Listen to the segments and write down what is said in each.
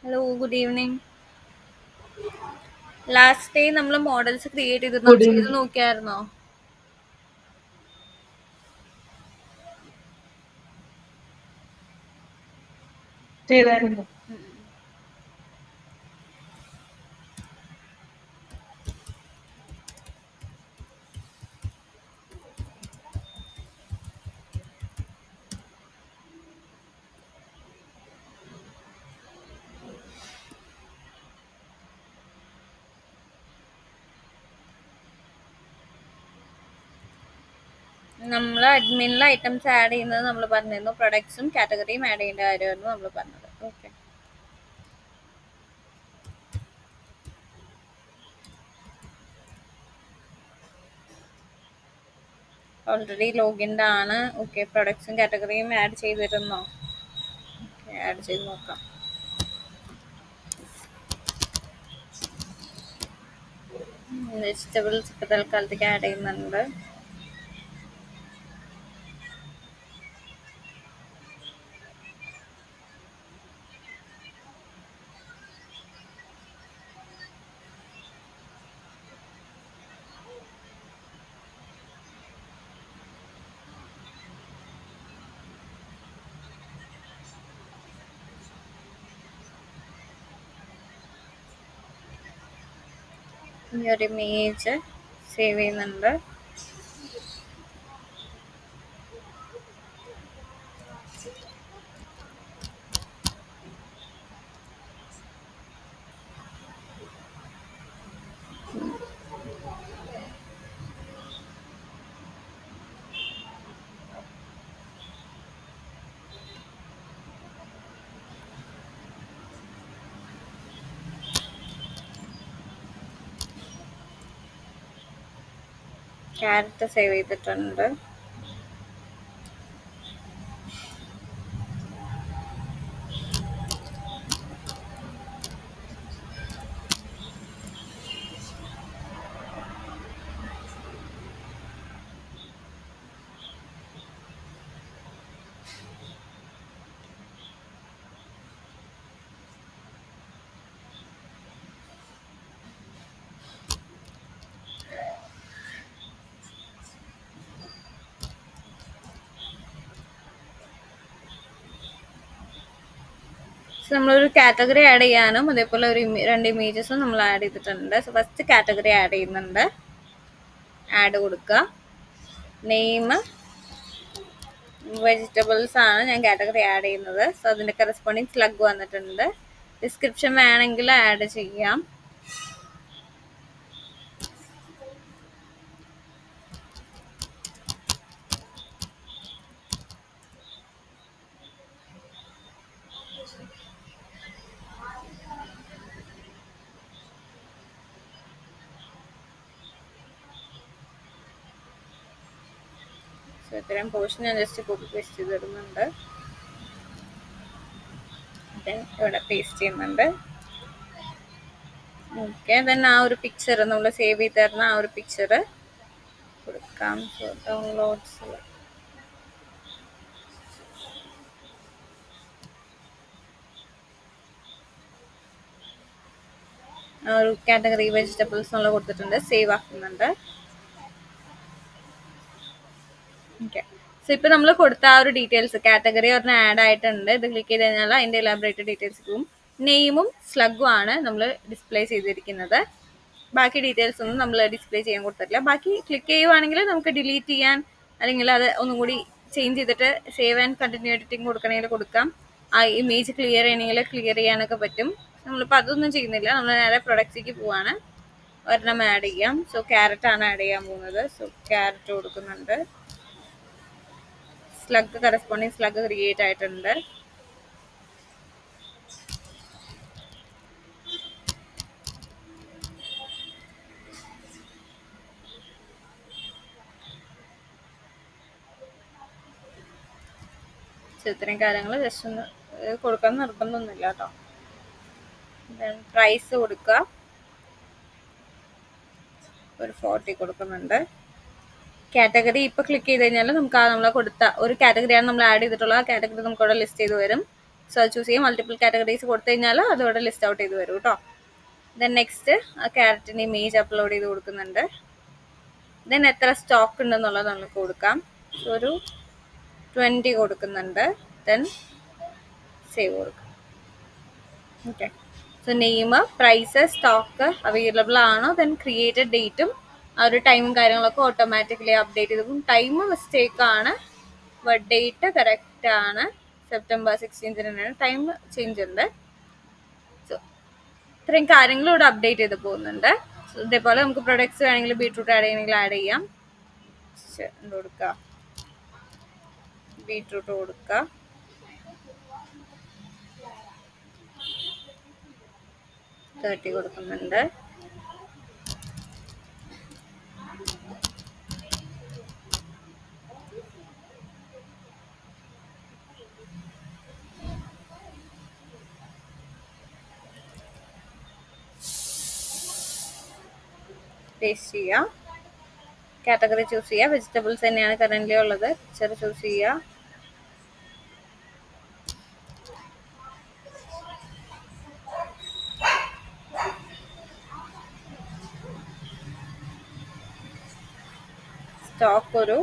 Hello, good evening. Last day നമ്മൾ models create good ചെയ്ത് evening. നോക്കിയായിരുന്നോ? ചെയ്തായിരുന്നു. നമ്മൾ അഡ്മിനിൽ ഐറ്റംസ് ആഡ് ചെയ്യുന്നത് നമ്മൾ പറഞ്ഞിരുന്നു. പ്രൊഡക്ട്സും കാറ്റഗറിയും ആഡ് ചെയ്യേണ്ട കാര്യമായിരുന്നു നമ്മൾ പറഞ്ഞത്. ഓക്കെ, ഓൾറെഡി ലോഗിൻഡ് ആണ്. ഓക്കെ, പ്രൊഡക്ട്സും കാറ്റഗറിയും ആഡ് ചെയ്തിരുന്നോ? ആഡ് ചെയ്ത് നോക്കാം. വെജിറ്റബിൾസ് ഇപ്പോൾ തൽക്കാലത്തേക്ക് ആഡ് ചെയ്യുന്നുണ്ട്. ഈ ഒരു ഇമേജ് സേവ് ചെയ്യുന്നുണ്ട്. ക്യാരറ്റ് സേവ് ചെയ്തിട്ടുണ്ട്. നമ്മളൊരു കാറ്റഗറി ആഡ് ചെയ്യാനും അതേപോലെ ഒരു രണ്ട് ഇമേജസും നമ്മൾ ആഡ് ചെയ്തിട്ടുണ്ട്. സോ ഫസ്റ്റ് കാറ്റഗറി ആഡ് ചെയ്യുന്നുണ്ട്. ആഡ് കൊടുക്കുക. നെയിം വെജിറ്റബിൾസ് ആണ് ഞാൻ കാറ്റഗറി ആഡ് ചെയ്യുന്നത്. സോ അതിൻ്റെ കറസ്പോണ്ടിങ് സ്ലഗ് വന്നിട്ടുണ്ട്. ഡിസ്ക്രിപ്ഷൻ വേണമെങ്കിൽ ആഡ് ചെയ്യാം. സോ ഇത്രയും പോർഷൻ ഞാൻ ജസ്റ്റ് കോപ്പി പേസ്റ്റ് ചെയ്തിടുന്നുണ്ട്. ഇവിടെ പേസ്റ്റ് ചെയ്യുന്നുണ്ട്. ഓക്കെ, ദെൻ ആ ഒരു പിക്ചർ നമ്മൾ സേവ് ചെയ്ത് തരുന്ന ആ ഒരു പിക്ചർ കൊടുക്കാം. സോ ഡൗൺലോഡ്സ് ഒരു കാറ്റഗറി വെജിറ്റബിൾസ് എന്നുള്ള കൊടുത്തിട്ടുണ്ട്. സേവ് ആക്കുന്നുണ്ട്. ഓക്കെ, സോ ഇപ്പോൾ നമ്മൾ കൊടുത്ത ആ ഒരു ഡീറ്റെയിൽസ് കാറ്റഗറി ഒരെണ്ണം ആഡ് ആയിട്ടുണ്ട്. ഇത് ക്ലിക്ക് ചെയ്ത് കഴിഞ്ഞാൽ അതിൻ്റെ എലാബറേറ്റഡ് ഡീറ്റെയിൽസ് പോകും. നെയിമും സ്ലഗും ആണ് നമ്മൾ ഡിസ്പ്ലേ ചെയ്തിരിക്കുന്നത്. ബാക്കി ഡീറ്റെയിൽസ് ഒന്നും നമ്മൾ ഡിസ്പ്ലേ ചെയ്യാൻ കൊടുത്തിട്ടില്ല. ബാക്കി ക്ലിക്ക് ചെയ്യുവാണെങ്കിൽ നമുക്ക് ഡിലീറ്റ് ചെയ്യാൻ അല്ലെങ്കിൽ അത് ഒന്നും കൂടി ചേഞ്ച് ചെയ്തിട്ട് സേവ് ആൻഡ് കണ്ടിന്യൂ എഡിറ്റിംഗ് കൊടുക്കണമെങ്കിൽ കൊടുക്കാം. ആ ഇമേജ് ക്ലിയർ ചെയ്യണമെങ്കിൽ ക്ലിയർ ചെയ്യാനൊക്കെ പറ്റും. നമ്മളിപ്പോൾ അതൊന്നും ചെയ്യുന്നില്ല. നമ്മൾ നേരെ പ്രൊഡക്ട്സിലേക്ക് പോവാണ്. ഒരെണ്ണം ആഡ് ചെയ്യാം. സോ ക്യാരറ്റ് ആണ് ആഡ് ചെയ്യാൻ പോകുന്നത്. സോ ക്യാരറ്റ് കൊടുക്കുന്നുണ്ട്. സ്ലഗ് കറസ്പോണ്ടിങ് സ്ലഗ് ക്രിയേറ്റ് ആയിട്ടുണ്ട്. ഇത്രയും കാര്യങ്ങൾ ജസ്റ്റ് ഒന്ന് കൊടുക്കാൻ നിർബന്ധമൊന്നുമില്ല കേട്ടോ. പ്രൈസ് കൊടുക്കുക. ഒരു 40 കൊടുക്കുന്നുണ്ട്. കാറ്റഗറി ഇപ്പോൾ ക്ലിക്ക് ചെയ്ത് കഴിഞ്ഞാൽ നമുക്ക് ആ നമ്മൾ കൊടുത്ത ഒരു കാറ്റഗറിയാണ് നമ്മൾ ആഡ് ചെയ്തിട്ടുള്ളത്. ആ കാറ്റഗറി നമുക്ക് അവിടെ ലിസ്റ്റ് ചെയ്ത് വരും. സോ അത് ചൂസ് ചെയ്യാം. മൾട്ടിപ്പിൾ കാറ്റഗറീസ് കൊടുത്തു കഴിഞ്ഞാൽ അതോടെ ലിസ്റ്റ് ഔട്ട് ചെയ്ത് വരും കേട്ടോ. ദെൻ നെക്സ്റ്റ് ആ ക്യാരറ്റിന് ഇമേജ് അപ്ലോഡ് ചെയ്ത് കൊടുക്കുന്നുണ്ട്. ദെൻ എത്ര സ്റ്റോക്ക് ഉണ്ടെന്നുള്ളത് നമുക്ക് കൊടുക്കാം. സോ ഒരു 20 കൊടുക്കുന്നുണ്ട്. ദെൻ സേവ് കൊടുക്കാം. Okay. So name, price, stock available ആണോ, ദെൻ ക്രിയേറ്റഡ് ഡേറ്റും ആ ഒരു ടൈമും കാര്യങ്ങളൊക്കെ ഓട്ടോമാറ്റിക്കലി അപ്ഡേറ്റ് ചെയ്തു. ടൈം മിസ്റ്റേക്ക് ആണ്, ബട്ട് ഡേറ്റ് കറക്റ്റ് ആണ്. സെപ്റ്റംബർ 16 തന്നെയാണ്. ടൈം ചേഞ്ച് ഉണ്ട്. സോ ഇത്രയും കാര്യങ്ങൾ ഇവിടെ അപ്ഡേറ്റ് ചെയ്ത് പോകുന്നുണ്ട്. ഇതേപോലെ നമുക്ക് പ്രൊഡക്ട്സ് വേണമെങ്കിൽ ബീട്രൂട്ട് ആഡ് ചെയ്യണമെങ്കിൽ ആഡ് ചെയ്യാം. കൊടുക്കുക, ബീട്രൂട്ട് കൊടുക്കുക. തേർട്ടി കൊടുക്കുന്നുണ്ട്. പേസ്റ്റ് ചെയ്യുക. കാറ്റഗറി ചൂസ് ചെയ്യുക. വെജിറ്റബിൾസ് തന്നെയാണ് കറന്റ് ഉള്ളത്. പിക്ചർ ചൂസ് ചെയ്യുക. സ്റ്റോക്ക് ഒരു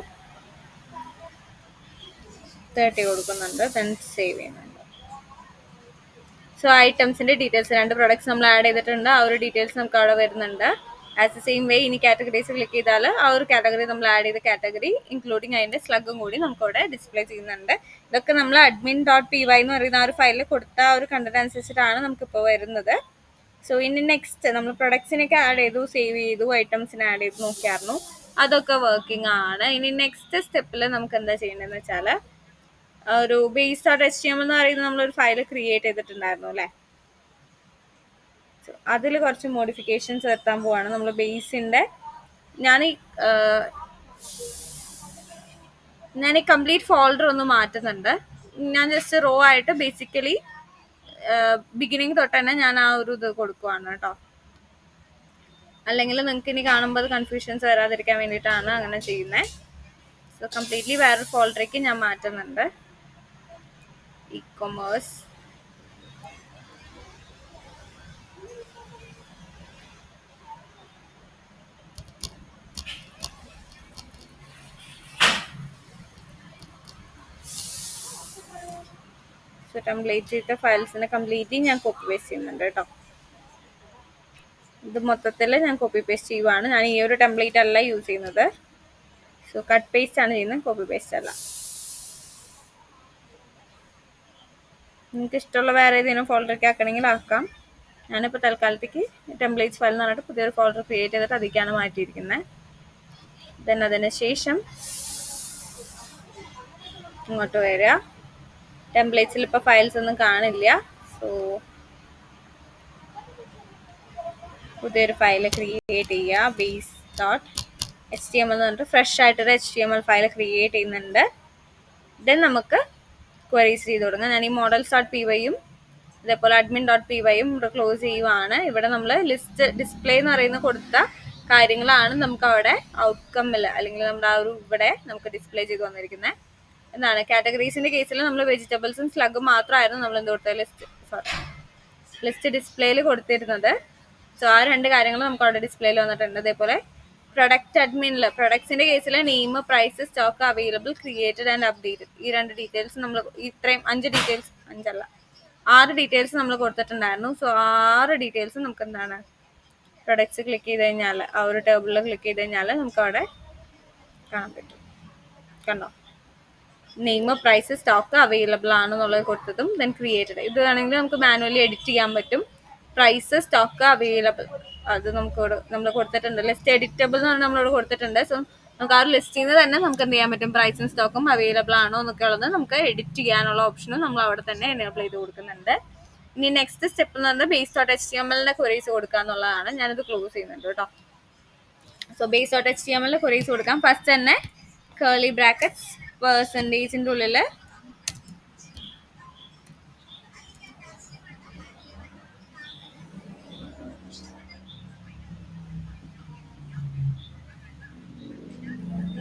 30 കൊടുക്കുന്നുണ്ട്. ദെൻ സേവ് ചെയ്യുന്നുണ്ട്. സോ ഐറ്റംസിന്റെ ഡീറ്റെയിൽസ്, 2 പ്രൊഡക്ട്സ് നമ്മൾ ആഡ് ചെയ്തിട്ടുണ്ട്. ആ ഒരു ഡീറ്റെയിൽസ് നമുക്ക് അവിടെ വരുന്നുണ്ട്. ആസ് ദ സെയിം വേ ഇനി കാറ്റഗറീസ് ക്ലിക്ക് ചെയ്താൽ ആ ഒരു കാറ്റഗറി നമ്മൾ ആഡ് ചെയ്ത കാറ്റഗറി ഇൻക്ലൂഡിങ് അതിന്റെ സ്ലഗും കൂടി നമുക്ക് അവിടെ ഡിസ്പ്ലേ ചെയ്യുന്നുണ്ട്. ഇതൊക്കെ നമ്മൾ admin.py എന്ന് പറയുന്ന ആ ഒരു ഫയലിൽ കൊടുത്ത ആ ഒരു കണ്ടന്റ് അനുസരിച്ചിട്ടാണ് നമുക്കിപ്പോൾ വരുന്നത്. സോ ഇനി നെക്സ്റ്റ് നമ്മൾ പ്രൊഡക്ട്സിനൊക്കെ ആഡ് ചെയ്തു, സേവ് ചെയ്തു, ഐറ്റംസിനെ ആഡ് ചെയ്ത് നോക്കിയായിരുന്നു. അതൊക്കെ വർക്കിംഗ് ആണ്. ഇനി നെക്സ്റ്റ് സ്റ്റെപ്പിൽ നമുക്ക് എന്താ ചെയ്യേണ്ടതെന്ന് വെച്ചാൽ ഒരു base.html എന്ന് പറയുന്ന നമ്മളൊരു ഫയൽ ക്രിയേറ്റ് ചെയ്തിട്ടുണ്ടായിരുന്നു അല്ലേ. അതിൽ കുറച്ച് മോഡിഫിക്കേഷൻസ് വരുത്താൻ പോവാണ്. നമ്മൾ ബേസിന്റെ ഞാൻ ഈ കംപ്ലീറ്റ് ഫോൾഡർ ഒന്ന് മാറ്റുന്നുണ്ട്. ഞാൻ ജസ്റ്റ് റോ ആയിട്ട് ബേസിക്കലി ബിഗിനിങ് തൊട്ട് തന്നെ ഞാൻ ആ ഒരു ഇത് കൊടുക്കുവാണ് കേട്ടോ. അല്ലെങ്കിൽ നിങ്ങൾക്ക് ഇനി കാണുമ്പോൾ കൺഫ്യൂഷൻസ് വരാതിരിക്കാൻ വേണ്ടിയിട്ടാണ് അങ്ങനെ ചെയ്യുന്നത്. സോ കംപ്ലീറ്റ്ലി വേറൊരു ഫോൾഡറേക്ക് ഞാൻ മാറ്റുന്നുണ്ട്. ഇ-കൊമേഴ്സ്, സോ ടെംപ്ലേറ്റ് ചെയ്ത ഫയൽസിനെ കംപ്ലീറ്റ്ലി ഞാൻ കോപ്പി പേസ്റ്റ് ചെയ്യുന്നുണ്ട് കേട്ടോ. ഇത് മൊത്തത്തിൽ ഞാൻ കോപ്പി പേസ്റ്റ് ചെയ്യുവാണ്. ഞാൻ ഈ ഒരു ടെംപ്ലേറ്റ് അല്ല യൂസ് ചെയ്യുന്നത്. സോ കട്ട് പേസ്റ്റ് ആണ് ചെയ്യുന്നത്, കോപ്പി പേസ്റ്റ് അല്ല. നിങ്ങൾക്ക് ഇഷ്ടമുള്ള വേറെ ഏതെങ്കിലും ഫോൾഡറൊക്കെ ആക്കണമെങ്കിൽ ആക്കാം. ഞാനിപ്പോൾ തൽക്കാലത്തേക്ക് ടെംപ്ലേറ്റ്സ് ഫയൽ എന്ന് പറഞ്ഞിട്ട് പുതിയൊരു ഫോൾഡർ ക്രിയേറ്റ് ചെയ്തിട്ട് അതിലേക്കാണ് മാറ്റിയിരിക്കുന്നത്. ദെൻ അതിന് ശേഷം ഇങ്ങോട്ട് വരിക. ടെംപ്ലേറ്റ്സിൽ ഇപ്പോൾ ഫയൽസ് ഒന്നും കാണില്ല. സോ പുതിയൊരു ഫയൽ ക്രിയേറ്റ് ചെയ്യുക. base.html എന്ന് പറഞ്ഞിട്ട് ഫ്രഷ് ആയിട്ടൊരു HTML ഫയൽ ക്രിയേറ്റ് ചെയ്യുന്നുണ്ട്. ദെൻ നമുക്ക് ക്വറീസ് ചെയ്ത് തുടങ്ങാം. ഞാൻ ഈ models.pyയും അതേപോലെ admin.pyയും ഇവിടെ ക്ലോസ് ചെയ്യുവാണ്. ഇവിടെ നമ്മൾ ലിസ്റ്റ് ഡിസ്പ്ലേ എന്ന് പറയുന്ന കൊടുത്ത കാര്യങ്ങളാണ് നമുക്ക് അവിടെ ഔട്ട്കമ്മിൽ അല്ലെങ്കിൽ നമ്മുടെ ആ ഒരു ഇവിടെ നമുക്ക് ഡിസ്പ്ലേ ചെയ്ത് വന്നിരിക്കുന്നത്. എന്താണ് കാറ്റഗറീസിന്റെ കേസിൽ നമ്മൾ വെജിറ്റബിൾസും സ്ലഗും മാത്രമായിരുന്നു നമ്മൾ എന്ത് കൊടുത്തത് ലിസ്റ്റ് ഡിസ്പ്ലേയിൽ കൊടുത്തിരുന്നത്. സോ ആ 2 കാര്യങ്ങൾ നമുക്ക് അവിടെ ഡിസ്പ്ലേയിൽ വന്നിട്ടുണ്ട്. അതേപോലെ പ്രൊഡക്റ്റ് അഡ്മിനിൽ പ്രൊഡക്ട്സിന്റെ കേസിൽ name, price, stock available, created and updated ഈ 2 ഡീറ്റെയിൽസ് നമ്മൾ ഇത്രയും 6 ഡീറ്റെയിൽസ് നമ്മൾ കൊടുത്തിട്ടുണ്ടായിരുന്നു. സോ 6 ഡീറ്റെയിൽസ് നമുക്ക് എന്താണ് പ്രൊഡക്ട്സ് ക്ലിക്ക് ചെയ്ത് കഴിഞ്ഞാൽ ആ ഒരു ടേബിളിൽ ക്ലിക്ക് ചെയ്ത് കഴിഞ്ഞാൽ നമുക്ക് അവിടെ കാണാൻ പറ്റും. കണ്ടോ, നെയിം, പ്രൈസ്, സ്റ്റോക്ക് അവൈലബിൾ ആണെന്നുള്ളത് കൊടുത്തതും ദെൻ ക്രിയേറ്റഡ്. ഇത് വേണമെങ്കിൽ നമുക്ക് മാനുവലി എഡിറ്റ് ചെയ്യാൻ പറ്റും. പ്രൈസ്, സ്റ്റോക്ക് അവൈലബിൾ അത് നമുക്ക് നമ്മൾ കൊടുത്തിട്ടുണ്ട്. ലിസ്റ്റ് എഡിറ്റബിൾ എന്ന് പറഞ്ഞാൽ നമ്മളോട് കൊടുത്തിട്ടുണ്ട്. സോ നമുക്ക് ആ ഒരു ലിസ്റ്റിൽ നിന്ന് തന്നെ നമുക്ക് എന്ത് ചെയ്യാൻ പറ്റും, പ്രൈസും സ്റ്റോക്കും അവൈലബിൾ ആണോ എന്നൊക്കെ ഉള്ളത് നമുക്ക് എഡിറ്റ് ചെയ്യാനുള്ള ഓപ്ഷനും നമ്മൾ അവിടെ തന്നെ എനേബിൾ ചെയ്ത് കൊടുക്കുന്നുണ്ട്. ഇനി നെക്സ്റ്റ് സ്റ്റെപ്പ് എന്ന് പറഞ്ഞാൽ base.html ക്വറീസ് കൊടുക്കുക എന്നുള്ളതാണ്. ഞാനിത് ക്ലോസ് ചെയ്യുന്നുണ്ട് കേട്ടോ. സോ base.html ക്വറീസ് കൊടുക്കാം. ഫസ്റ്റ് തന്നെ കേർലി ബ്രാക്കറ്റ്സ് പെർസെൻറ്റേജിൻ്റെ ഉള്ളിൽ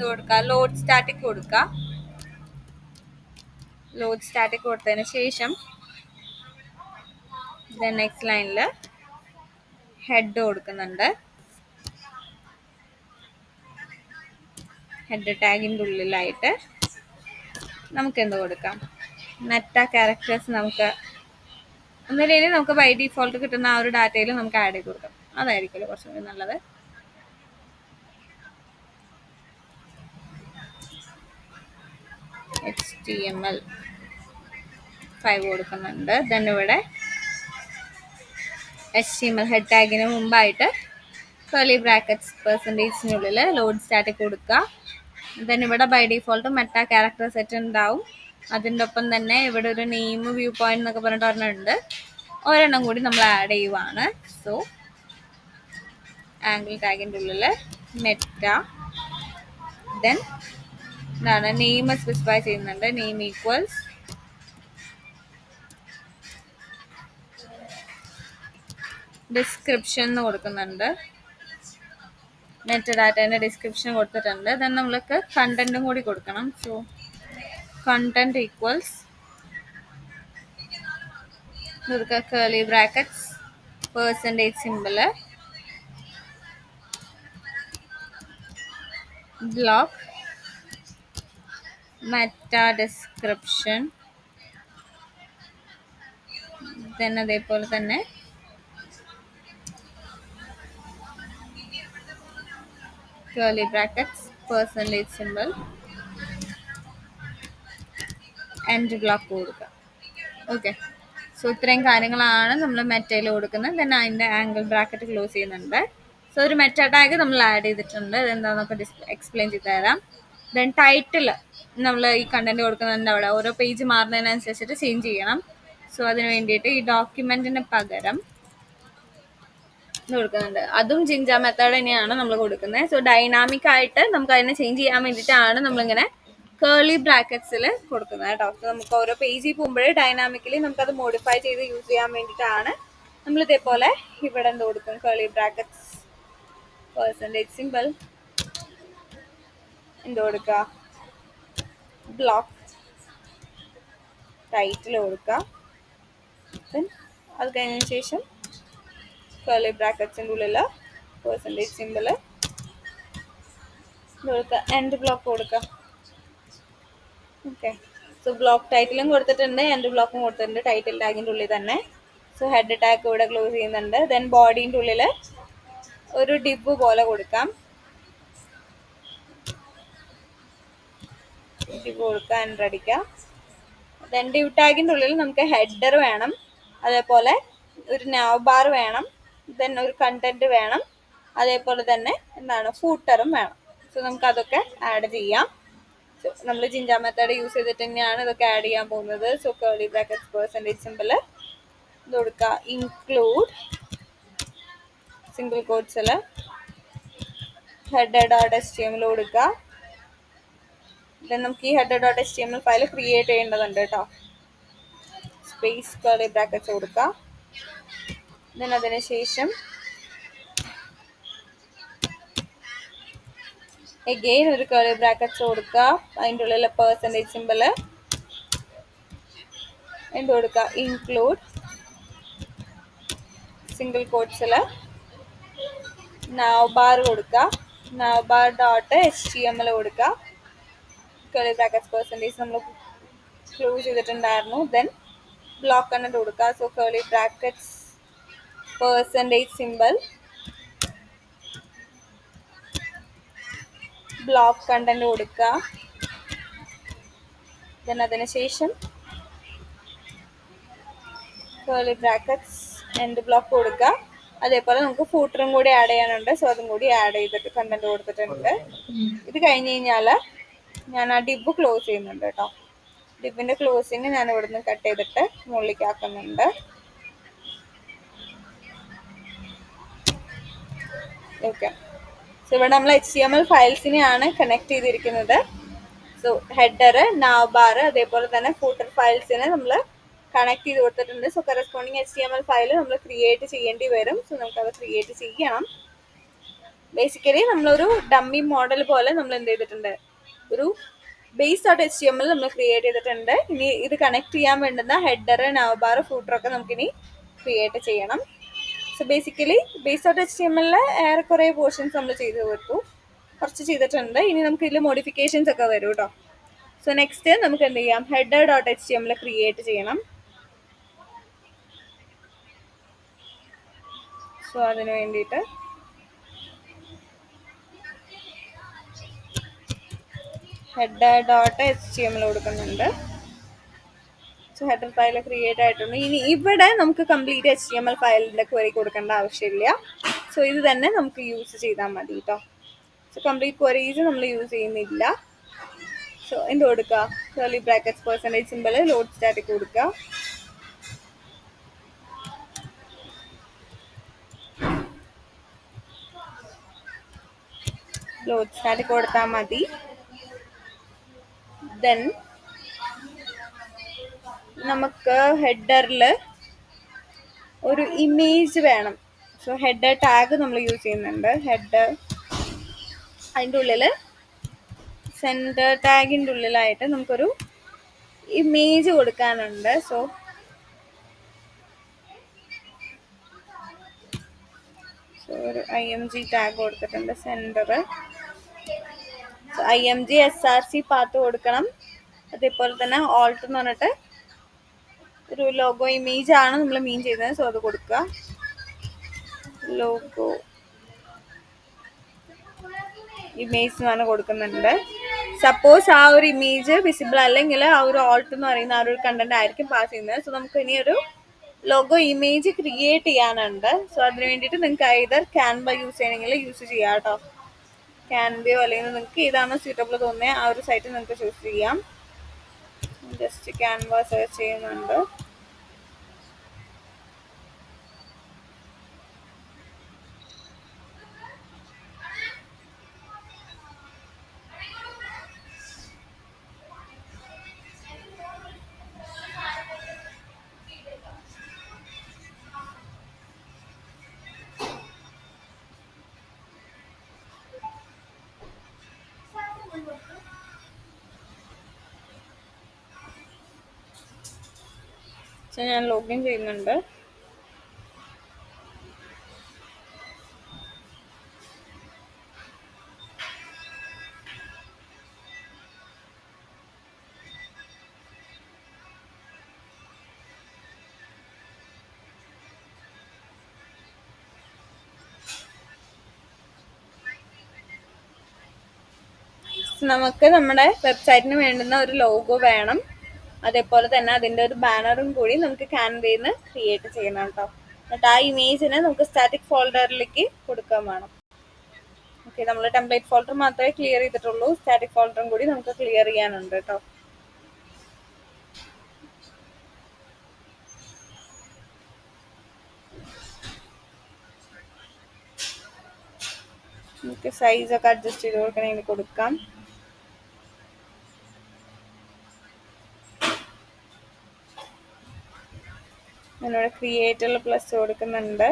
കൊടുക്കുക, ലോഡ് സ്റ്റാറ്റിക് കൊടുക്കുക. ലോഡ് സ്റ്റാറ്റിക് കൊടുത്തതിന് ശേഷം നെക്സ്റ്റ് ലൈനിൽ ഹെഡ് കൊടുക്കുന്നുണ്ട്. ഹെഡ് ടാഗിൻ്റെ ഉള്ളിലായിട്ട് നമുക്ക് എന്ത് കൊടുക്കാം, മെറ്റ ക്യാരക്ടേഴ്സ് നമുക്ക് ഒന്നില്ലെങ്കിൽ നമുക്ക് ബൈ ഡിഫോൾട്ട് കിട്ടുന്ന ആ ഒരു ഡാറ്റയിൽ നമുക്ക് ആഡ് ചെയ്ത് കൊടുക്കാം. അതായിരിക്കുമല്ലോ കുറച്ചും കൂടി നല്ലത്. HTML5 കൊടുക്കുന്നുണ്ട്. ദെൻ ഇവിടെ HTML ഹെഡ് ടാഗിന് മുമ്പായിട്ട് കർലി ബ്രാക്കറ്റ്സ് പെർസെൻറ്റേജിനുള്ളിൽ ലോഡ് സ്റ്റാറ്റിക് കൊടുക്കുക. ദെൻ ഇവിടെ by default meta character set ഉണ്ടാവും. അതിൻ്റെ ഒപ്പം തന്നെ ഇവിടെ ഒരു നെയിം വ്യൂ പോയിന്റ് എന്നൊക്കെ പറഞ്ഞിട്ട് ഒരെണ്ണമുണ്ട്. ഒരെണ്ണം കൂടി നമ്മൾ ആഡ് ചെയ്യുവാണ്. സോ ആംഗിൾ ടാഗിൻ്റെ ഉള്ളിൽ മെറ്റ, ദെൻ എന്താണ് നെയിം സ്പെസിഫൈ ചെയ്യുന്നുണ്ട്. നെയിം ഈക്വൽസ് ഡിസ്ക്രിപ്ഷൻ എന്ന് കൊടുക്കുന്നുണ്ട്. മെറ്റ ഡാറ്റേൻ്റെ ഡിസ്ക്രിപ്ഷൻ കൊടുത്തിട്ടുണ്ട്. ദെൻ നമ്മൾക്ക് കണ്ടന്റും കൂടി കൊടുക്കണം. സോ കണ്ടന്റ് ഈക്വൽസ് കൊടുക്കുക curly brackets percentage simple block Meta description, then അതേപോലെ തന്നെ curly brackets percentage symbol end block കൊടുക്കുക. ഓക്കെ, സോ ഇത്രയും കാര്യങ്ങളാണ് നമ്മൾ മെറ്റയിൽ കൊടുക്കുന്നത്. ദെൻ അതിൻ്റെ ആംഗിൾ ബ്രാക്കറ്റ് ക്ലോസ് ചെയ്യുന്നുണ്ട്. സോ ഒരു മെറ്റ ടാഗ് നമ്മൾ ആഡ് ചെയ്തിട്ടുണ്ട്. അതെന്താണെന്നൊക്കെ എക്സ്പ്ലെയിൻ ചെയ്ത് തരാം. ദെൻ ടൈറ്റിൽ നമ്മൾ ഈ കണ്ടന്റ് കൊടുക്കുന്നതിൻ്റെ അവിടെ ഓരോ പേജ് മാറുന്നതിനനുസരിച്ചിട്ട് ചേഞ്ച് ചെയ്യണം. സോ അതിന് വേണ്ടിയിട്ട് ഈ ഡോക്യുമെൻറ്റിന് പകരം കൊടുക്കുന്നുണ്ട്. അതും ജിഞ്ച മെത്തേഡ് തന്നെയാണ് നമ്മൾ കൊടുക്കുന്നത്. സോ ഡൈനാമിക് ആയിട്ട് നമുക്ക് അതിനെ ചേഞ്ച് ചെയ്യാൻ വേണ്ടിയിട്ടാണ് നമ്മളിങ്ങനെ കേർലി ബ്രാക്കറ്റ്സിൽ കൊടുക്കുന്നത് കേട്ടോ. സോ നമുക്ക് ഓരോ പേജിൽ പോകുമ്പോഴേ ഡൈനാമിക്കലി നമുക്കത് മോഡിഫൈ ചെയ്ത് യൂസ് ചെയ്യാൻ വേണ്ടിയിട്ടാണ് നമ്മൾ ഇതേപോലെ ഇവിടെ എന്ത് കൊടുക്കും, കേർലി ബ്രാക്കറ്റ്സ് പെർസെൻറ്റേജ് സിമ്പിൾ എന്ത് കൊടുക്കുക, ബ്ലോക്ക് ടൈറ്റിൽ കൊടുക്കുക. ദെൻ അത് കഴിഞ്ഞതിന് ശേഷം കർലി ബ്രാക്കറ്റ്സിൻ്റെ ഉള്ളിൽ പെർസെൻറ്റേജ് സിമ്പിൾ കൊടുക്കുക, എൻഡ് ബ്ലോക്ക് കൊടുക്കുക. ഓക്കെ, സോ ബ്ലോക്ക് ടൈറ്റിലും കൊടുത്തിട്ടുണ്ട്, എൻഡ് ബ്ലോക്കും കൊടുത്തിട്ടുണ്ട് ടൈറ്റിൽ ടാഗിൻ്റെ ഉള്ളിൽ തന്നെ. സോ ഹെഡ് ടാഗ് ഇവിടെ ക്ലോസ് ചെയ്യുന്നുണ്ട്. ദെൻ ബോഡീൻ്റെ ഉള്ളിൽ ഒരു ഡിബ് പോലെ കൊടുക്കാം. ഡിബ് കൊടുക്കുക, എൻ്റർ അടിക്കുക. ദെൻ ഡിവ് ടാഗിൻ്റെ ഉള്ളിൽ നമുക്ക് ഹെഡർ വേണം, അതേപോലെ ഒരു നാവ് ബാർ വേണം, ദെൻ ഒരു കണ്ടന്റ് വേണം, അതേപോലെ തന്നെ എന്താണ് ഫൂട്ടറും വേണം. സോ നമുക്ക് അതൊക്കെ ആഡ് ചെയ്യാം. സോ നമ്മൾ ജിഞ്ച മെത്തേഡ് യൂസ് ചെയ്തിട്ട് തന്നെയാണ് ഇതൊക്കെ ആഡ് ചെയ്യാൻ പോകുന്നത്. So curly brackets percentage simple ഇത് കൊടുക്കുക, ഇൻക്ലൂഡ് സിംഗിൾ കോട്ട്സിൽ header.html കൊടുക്കുക. ദെൻ നമുക്ക് ഈ header.html ഫയൽ ക്രിയേറ്റ് ചെയ്യേണ്ടതുണ്ട് കേട്ടോ. സ്പേസ് കേർലി ബ്രാക്കറ്റ്സ് കൊടുക്കുക. ദെൻ അതിന് ശേഷം എഗെയിൻ ഒരു കേർലി ബ്രാക്കറ്റ്സ് കൊടുക്കുക. അതിൻ്റെ ഉള്ളിൽ പെർസെൻറ്റേജ് സിമ്പിൾ എന്ത് കൊടുക്കുക, ഇൻക്ലൂഡ് സിംഗിൾ കോട്ട്സിൽ നാവ് ബാർ കൊടുക്കുക. നാവ് ബാർ ഡോട്ട് HTML കൊടുക്കുക. കേർലി ബ്രാക്കറ്റ്സ് പെർസെൻറ്റേജ് നമ്മൾ ക്ലോസ് ചെയ്തിട്ടുണ്ടായിരുന്നു. ദെൻ ബ്ലോക്ക് കണ്ടന്റ് കൊടുക്കുക. So curly brackets percentage simple block content കൊടുക്കുക. ദെൻ അതിന് ശേഷം കേർലി ബ്രാക്കറ്റ്സ് എൻഡ് ബ്ലോക്ക് കൊടുക്കുക. അതേപോലെ നമുക്ക് ഫൂട്ടറും കൂടി ആഡ് ചെയ്യാനുണ്ട്. സോ അതും കൂടി ആഡ് ചെയ്തിട്ട് കണ്ടന്റ് കൊടുത്തിട്ടുണ്ട്. ഇത് കഴിഞ്ഞ് കഴിഞ്ഞാൽ ഞാൻ ആ ഡിബ് ക്ലോസ് ചെയ്യുന്നുണ്ട് കേട്ടോ. ഡിബിൻ്റെ ക്ലോസിങ് ഞാൻ ഇവിടുന്ന് കട്ട് ചെയ്തിട്ട് മുകളിലേക്ക് ആക്കുന്നുണ്ട്. ഓക്കെ, സോ ഇവിടെ നമ്മൾ HTML ഫയൽസിനെയാണ് കണക്ട് ചെയ്തിരിക്കുന്നത്. സോ ഹെഡർ, നാവ് ബാർ, അതേപോലെ തന്നെ ഫൂട്ടർ ഫയൽസിനെ നമ്മൾ കണക്ട് ചെയ്ത് കൊടുത്തിട്ടുണ്ട്. സോ കറസ്പോണ്ടിങ് HTML ഫയൽ നമ്മൾ ക്രിയേറ്റ് ചെയ്യേണ്ടി വരും. സോ നമുക്കത് ക്രിയേറ്റ് ചെയ്യണം. ബേസിക്കലി നമ്മളൊരു ഡമ്മി മോഡൽ പോലെ നമ്മൾ എന്ത് ചെയ്തിട്ടുണ്ട്, ഒരു base.html നമ്മൾ ക്രിയേറ്റ് ചെയ്തിട്ടുണ്ട്. ഇനി ഇത് കണക്ട് ചെയ്യാൻ വേണ്ടുന്ന ഹെഡർ, നാവ് ബാർ, ഫൂട്ടർ ഒക്കെ നമുക്കിനി ക്രിയേറ്റ് ചെയ്യണം. So basically base dot H T M എല്ലിൽ ഏറെക്കുറെ പോർഷൻസ് നമ്മൾ ചെയ്ത് തീർത്തു, കുറച്ച് ചെയ്തിട്ടുണ്ട്. ഇനി നമുക്ക് ഇതിൽ മോഡിഫിക്കേഷൻസ് ഒക്കെ വരും കേട്ടോ. സോ നെക്സ്റ്റ് നമുക്ക് എന്ത് ചെയ്യാം, header dot H T M L create ചെയ്യണം. സോ അതിന് വേണ്ടിയിട്ട് header dot H T M L കൊടുക്കുന്നുണ്ട്. സോ ഹെഡർ ഫയൽ ക്രിയേറ്റ് ആയിട്ടുണ്ട്. ഇനി ഇവിടെ നമുക്ക് complete H T M L ഫയലിൻ്റെ ക്വറി കൊടുക്കേണ്ട ആവശ്യമില്ല. സോ ഇത് തന്നെ നമുക്ക് യൂസ് ചെയ്താൽ മതി കേട്ടോ. സോ കംപ്ലീറ്റ് ക്വറീസ് നമ്മൾ യൂസ് ചെയ്യുന്നില്ല. സോ എന്ത് കൊടുക്കുക, curly brackets percentage simple load static കൊടുക്കുക. ലോഡ് സ്റ്റാറ്റിക് കൊടുത്താൽ മതി. ദെൻ നമുക്ക് ഹെഡറിൽ ഒരു ഇമേജ് വേണം. സോ ഹെഡർ ടാഗ് നമ്മൾ യൂസ് ചെയ്യുന്നുണ്ട്. ഹെഡർ അതിൻ്റെ ഉള്ളിൽ സെൻറ്റർ ടാഗിൻ്റെ ഉള്ളിലായിട്ട് നമുക്കൊരു ഇമേജ് കൊടുക്കാനുണ്ട്. സോ ഒരു IMG ടാഗ് കൊടുത്തിട്ടുണ്ട് സെൻറ്റർ. IMG SRC പാത്ത് കൊടുക്കണം. അതേപോലെ തന്നെ ഓൾട്ട് എന്ന് പറഞ്ഞിട്ട് ഒരു ലോഗോ ഇമേജ് ആണ് നമ്മൾ മീൻ ചെയ്യുന്നത്. സോ അത് കൊടുക്കുക. ലോഗോ ഇമേജ് എന്ന് പറഞ്ഞാൽ കൊടുക്കുന്നുണ്ട്. സപ്പോസ് ആ ഒരു ഇമേജ് വിസിബിൾ അല്ലെങ്കിൽ ആ ഒരു ഓൾട്ട് എന്ന് പറയുന്ന ആ ഒരു കണ്ടന്റ് ആയിരിക്കും പാസ് ചെയ്യുന്നത്. സോ നമുക്ക് ഇനി ഒരു ലോഗോ ഇമേജ് ക്രിയേറ്റ് ചെയ്യാനുണ്ട്. സോ അതിന് വേണ്ടിയിട്ട് നിങ്ങൾക്ക് ഐദർ ക്യാൻവ യൂസ് ചെയ്യണമെങ്കിൽ യൂസ് ചെയ്യാം കേട്ടോ. ക്യാൻവയോ അല്ലെങ്കിൽ നിങ്ങൾക്ക് ഏതാണോ സ്യൂട്ടബിൾ തോന്നിയത് ആ ഒരു സൈറ്റ് നിങ്ങൾക്ക് ചൂസ് ചെയ്യാം. ജസ്റ്റ് ക്യാൻവ സെർച്ച് ചെയ്യുന്നുണ്ട്. സോ ഞാൻ ലോഗിൻ ചെയ്യുന്നുണ്ട്. നമുക്ക് നമ്മുടെ വെബ്സൈറ്റിന് വേണ്ടുന്ന ഒരു ലോഗോ വേണം. അതേപോലെ തന്നെ അതിൻ്റെ ഒരു ബാനറും കൂടി നമുക്ക് ക്യാൻവയിൽ നിന്ന് ക്രിയേറ്റ് ചെയ്യണം കേട്ടോ. എന്നിട്ട് ആ ഇമേജിനെ നമുക്ക് സ്റ്റാറ്റിക് ഫോൾഡറിലേക്ക് കൊടുക്കാൻ വേണം. ഓക്കെ, നമ്മൾ ടെംപ്ലേറ്റ് ഫോൾഡർ മാത്രമേ ക്ലിയർ ചെയ്തിട്ടുള്ളൂ. സ്റ്റാറ്റിക് ഫോൾഡറും കൂടി നമുക്ക് ക്ലിയർ ചെയ്യാനുണ്ട് കേട്ടോ. നമുക്ക് സൈസൊക്കെ അഡ്ജസ്റ്റ് ചെയ്ത് കൊടുക്കണമെങ്കിൽ കൊടുക്കാം. ഞാനിവിടെ ക്രിയേറ്റിൽ പ്ലസ് കൊടുക്കുന്നുണ്ട്.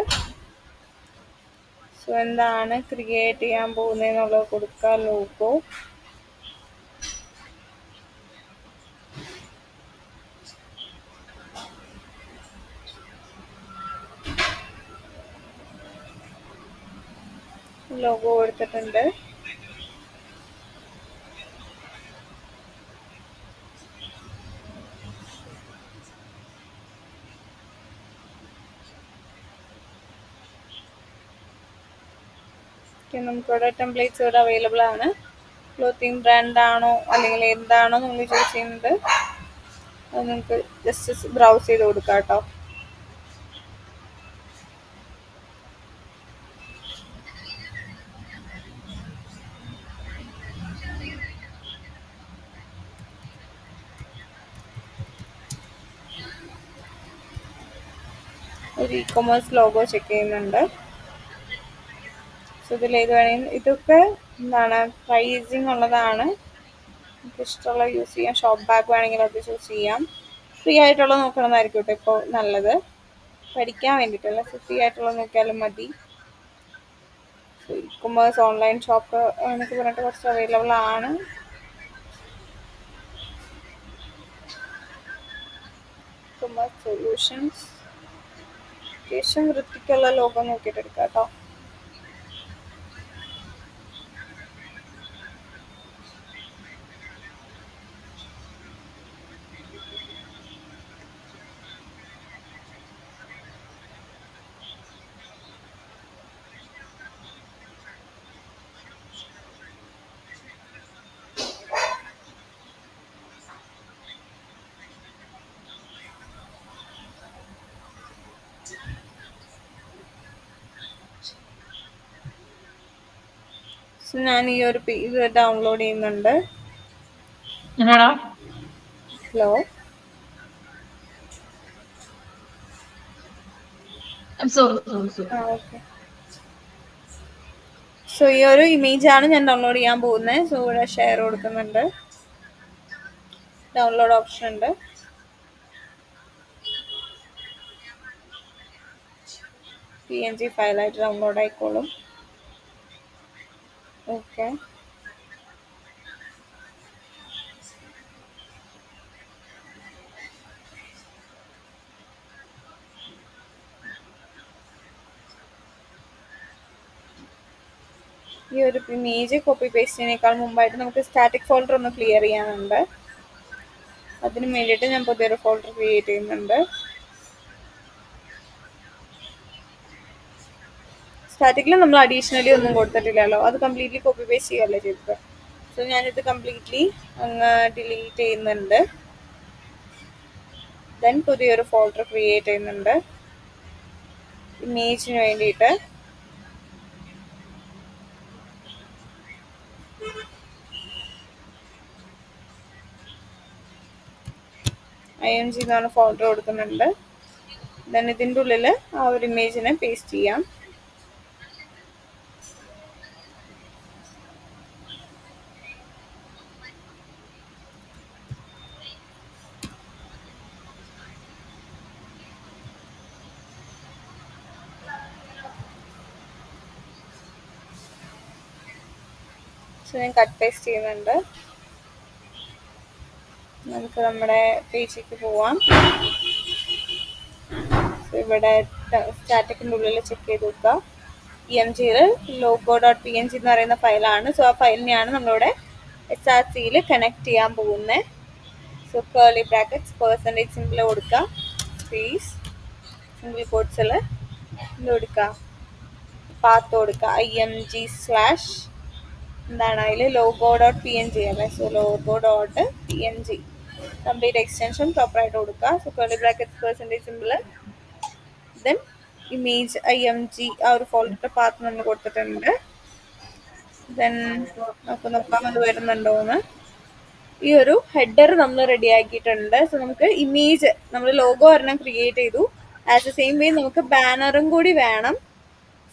സോ എന്താണ് ക്രിയേറ്റ് ചെയ്യാൻ പോകുന്നതെന്നുള്ളത് കൊടുക്കുക. ലോഗോ കൊടുത്തിട്ടുണ്ട്. നമുക്കിവിടെ ടെംപ്ലേറ്റ്സ് ഇവിടെ അവൈലബിൾ ആണ്. ക്ലോത്തിങ് ബ്രാൻഡ് ആണോ അല്ലെങ്കിൽ എന്താണോ നിങ്ങൾ ചൂസ് ചെയ്യുന്നത് അത് നിങ്ങൾക്ക് ജസ്റ്റ് ബ്രൗസ് ചെയ്ത് കൊടുക്കാം കേട്ടോ. ഒരു ഇ-കൊമേഴ്സ് ലോഗോ ചെക്ക് ചെയ്യുന്നുണ്ട്. സോ ഇതിൽ ഏത് വേണമെങ്കിൽ ഇതൊക്കെ എന്താണ് പ്രൈസിങ് ഉള്ളതാണ്. നമുക്ക് ഇഷ്ടമുള്ള യൂസ് ചെയ്യാം. ഷോപ്പ് ബാഗ് വേണമെങ്കിൽ അത് ചൂസ് ചെയ്യാം. ഫ്രീ ആയിട്ടുള്ള നോക്കണമെന്നായിരിക്കും കേട്ടോ ഇപ്പോൾ നല്ലത്, പഠിക്കാൻ വേണ്ടിയിട്ടല്ല. സോ ഫ്രീ ആയിട്ടുള്ള നോക്കിയാലും മതി. ഇ-കൊമേഴ്സ് ഓൺലൈൻ ഷോപ്പ് എന്നൊക്കെ പറഞ്ഞിട്ട് കുറച്ച് അവൈലബിൾ ആണ്. ഇ-കൊമേഴ്സ് സൊല്യൂഷൻസ് അത്യാവശ്യം വൃത്തിക്കുള്ള ലോഗോ നോക്കിയിട്ട് എടുക്കാം കേട്ടോ. ഞാൻ ഈ ഒരു ഇത് ഡൗൺലോഡ് ചെയ്യുന്നുണ്ട്. എന്നാടാ? Hello, okay. സോ ഈ ഒരു ഇമേജ് ആണ് ഞാൻ ഡൗൺലോഡ് ചെയ്യാൻ പോകുന്നത്. സോ ഇവിടെ ഷെയർ കൊടുക്കുന്നുണ്ട്, ഡൗൺലോഡ് ഓപ്ഷൻ ഉണ്ട്. PNG ഫയലായിട്ട് ഡൗൺലോഡ് ആയിക്കോളും. ഓക്കെ, ഈ ഒരു ഇമേജ് കോപ്പി പേസ്റ്റ് ചെയ്യുന്നതിനേക്കാൾ മുമ്പായിട്ട് നമുക്ക് സ്റ്റാറ്റിക് ഫോൾഡർ ഒന്ന് ക്ലിയർ ചെയ്യാനുണ്ട്. അതിന് വേണ്ടിയിട്ട് ഞാൻ പുതിയൊരു ഫോൾഡർ ക്രിയേറ്റ് ചെയ്യുന്നുണ്ട്. സ്റ്റാറ്റിക്കിൽ നമ്മൾ അഡീഷണലി ഒന്നും കൊടുത്തിട്ടില്ലല്ലോ, അത് കംപ്ലീറ്റ്ലി കോപ്പി പേസ്റ്റ് ചെയ്യുകയല്ലേ ചെയ്തത്. സോ ഞാനിത് കംപ്ലീറ്റ്ലി അങ്ങ് ഡിലീറ്റ് ചെയ്യുന്നുണ്ട്. ദെൻ പുതിയൊരു ഫോൾഡർ ക്രിയേറ്റ് ചെയ്യുന്നുണ്ട് ഇമേജിന് വേണ്ടിയിട്ട്. IMG എന്നാണ് ഫോൾഡർ കൊടുക്കുന്നുണ്ട്. ദെൻ ഇതിൻ്റെ ഉള്ളിൽ ആ ഒരു ഇമേജിനെ പേസ്റ്റ് ചെയ്യാം. സോ ഞാൻ കട്ട് പേസ്റ്റ് ചെയ്യുന്നുണ്ട്. നമുക്ക് നമ്മുടെ പേജിലേക്ക് പോവാം. ഇവിടെ സ്റ്റാറ്റിക്കിൻ്റെ ഉള്ളിൽ ചെക്ക് ചെയ്ത് നോക്കുക. PNGയിൽ logo.png എന്ന് പറയുന്ന ഫയലാണ്. സോ ആ ഫയലിനെയാണ് നമ്മളിവിടെ SRCയിൽ കണക്ട് ചെയ്യാൻ പോകുന്നത്. So curly brackets percentage simple കൊടുക്കുക, സ്പേസ് സിംഗിൾ കോട്ട്സിൽ ഇത് കൊടുക്കുക, പാത്ത് കൊടുക്കുക, IMG സ്ലാഷ് എന്താണ് അതിൽ logo.png അല്ലേ. സോ logo.png കംപ്ലീറ്റ് എക്സ്റ്റൻഷൻ പ്രോപ്പറായിട്ട് കൊടുക്കുക. So curly brackets percentage simple, then image IMG ആ ഒരു ഫോൾഡറിന്റെ പാത്ത് നമ്മൾ കൊടുത്തിട്ടുണ്ട്. ദെൻ നമുക്ക് നോക്കാം അത് വരുന്നുണ്ടോന്ന്. ഈ ഒരു ഹെഡർ നമ്മൾ റെഡി ആക്കിയിട്ടുണ്ട്. സോ നമുക്ക് ഇമേജ് നമ്മൾ ലോഗോ ഒരെണ്ണം ക്രിയേറ്റ് ചെയ്തു. ആസ് എ സെയിം വേ നമുക്ക് ബാനറും കൂടി വേണം.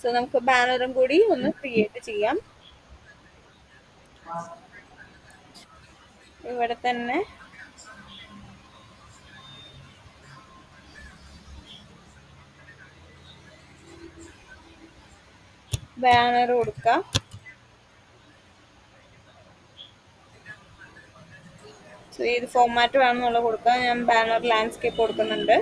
സോ നമുക്ക് ബാനറും കൂടി ഒന്ന് ക്രിയേറ്റ് ചെയ്യാം. ഇവിടെ തന്നെ ബാനർ കൊടുക്കാം. സോ ഏത് ഫോർമാറ്റ് വേണമെന്നുള്ള കൊടുക്കാം. ഞാൻ ബാനർ ലാൻഡ്സ്കേപ്പ് കൊടുക്കുന്നുണ്ട്.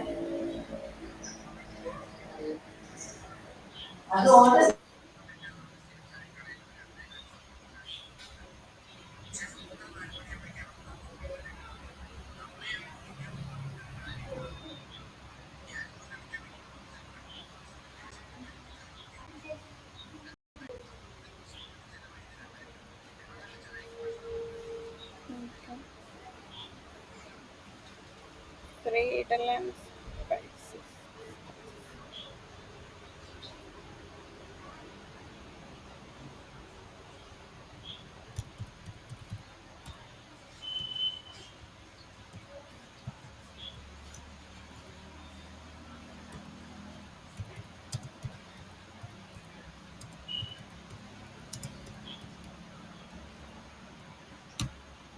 Create a lens.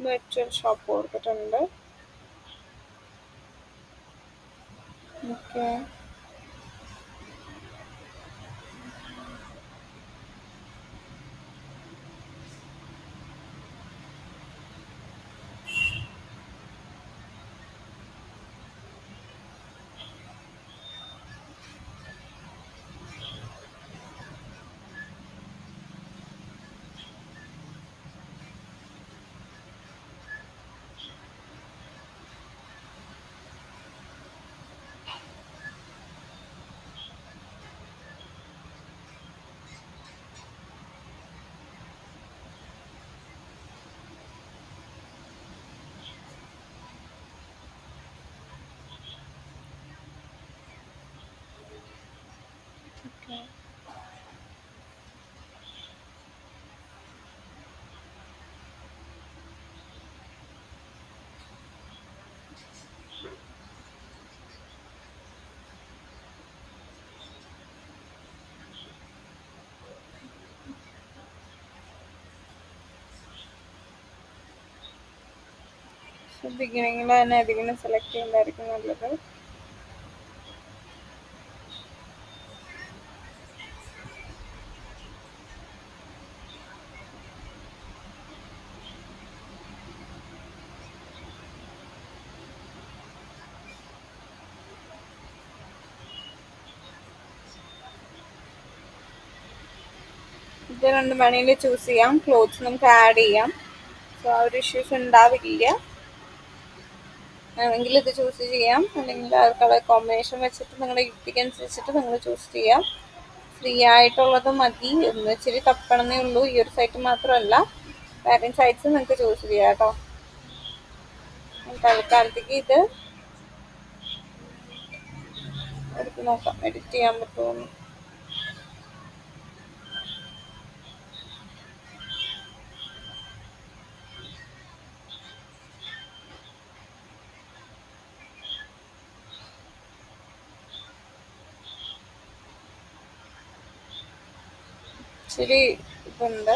Virtual shop കൊടുത്തിട്ടുണ്ട്. ഓക്കെ, ബിഗിനിങ്ങിൽ തന്നെ ഏതെങ്കിലും സെലക്ട് ചെയ്യുന്നതായിരിക്കും നല്ലത്. ഇത് 2 വേണമെങ്കിൽ ചൂസ് ചെയ്യാം. ക്ലോത്ത്സ് നമുക്ക് ആഡ് ചെയ്യാം. സോ ആ ഒരു ഇഷ്യൂസ് ഉണ്ടാവില്ല. വേണമെങ്കിൽ ഇത് ചൂസ് ചെയ്യാം, അല്ലെങ്കിൽ ആ കളർ കോമ്പിനേഷൻ വെച്ചിട്ട് നിങ്ങളുടെ യുക്തിക്ക് അനുസരിച്ചിട്ട് നിങ്ങൾ ചൂസ് ചെയ്യാം. ഫ്രീ ആയിട്ടുള്ളത് മതി, ഒന്ന് ഇച്ചിരി തപ്പണമെന്നേ ഉള്ളൂ. ഈ ഒരു സൈറ്റ് മാത്രമല്ല, വേറെ സൈറ്റ്സ് നിങ്ങൾക്ക് ചൂസ് ചെയ്യാം കേട്ടോ. തൽക്കാലത്തേക്ക് ഇത് എടുത്ത് നോക്കാം, എഡിറ്റ് ചെയ്യാൻ പറ്റുമോ. ഇച്ചിരി ഇതുണ്ട്.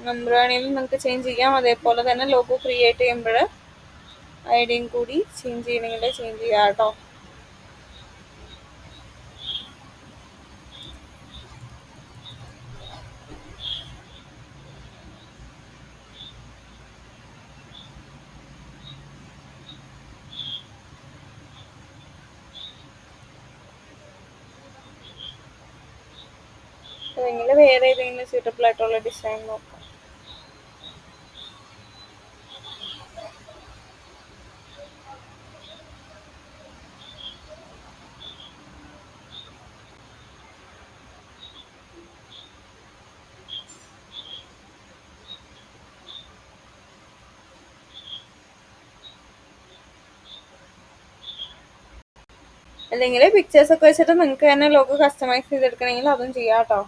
നമ്പർ വേണമെങ്കിലും നിങ്ങൾക്ക് ചേഞ്ച് ചെയ്യാം. അതേപോലെ തന്നെ ലോഗോ ക്രിയേറ്റ് ചെയ്യുമ്പോൾ ഐഡിയും കൂടി ചേഞ്ച് ചെയ്യണമെങ്കിൽ ചേഞ്ച് ചെയ്യാം കേട്ടോ. അല്ലെങ്കിൽ വേറെ ഏതെങ്കിലും സ്യൂട്ടബിൾ ആയിട്ടുള്ള ഡിസൈൻ നോക്കാം. അല്ലെങ്കിൽ പിക്ചേഴ്സ് ഒക്കെ വെച്ചിട്ട് നിങ്ങൾക്ക് തന്നെ ലോഗോ കസ്റ്റമൈസ് ചെയ്തെടുക്കണമെങ്കിൽ അതും ചെയ്യാം കേട്ടോ.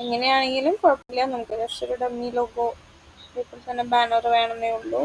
എങ്ങനെയാണെങ്കിലും കുഴപ്പമില്ല. നമുക്ക് ജസ്റ്റ് ഒരു ഡമ്മി ലോഗോ ഇപ്പോൾ തന്നെ ബാനർ വേണമെന്നേ ഉള്ളൂ.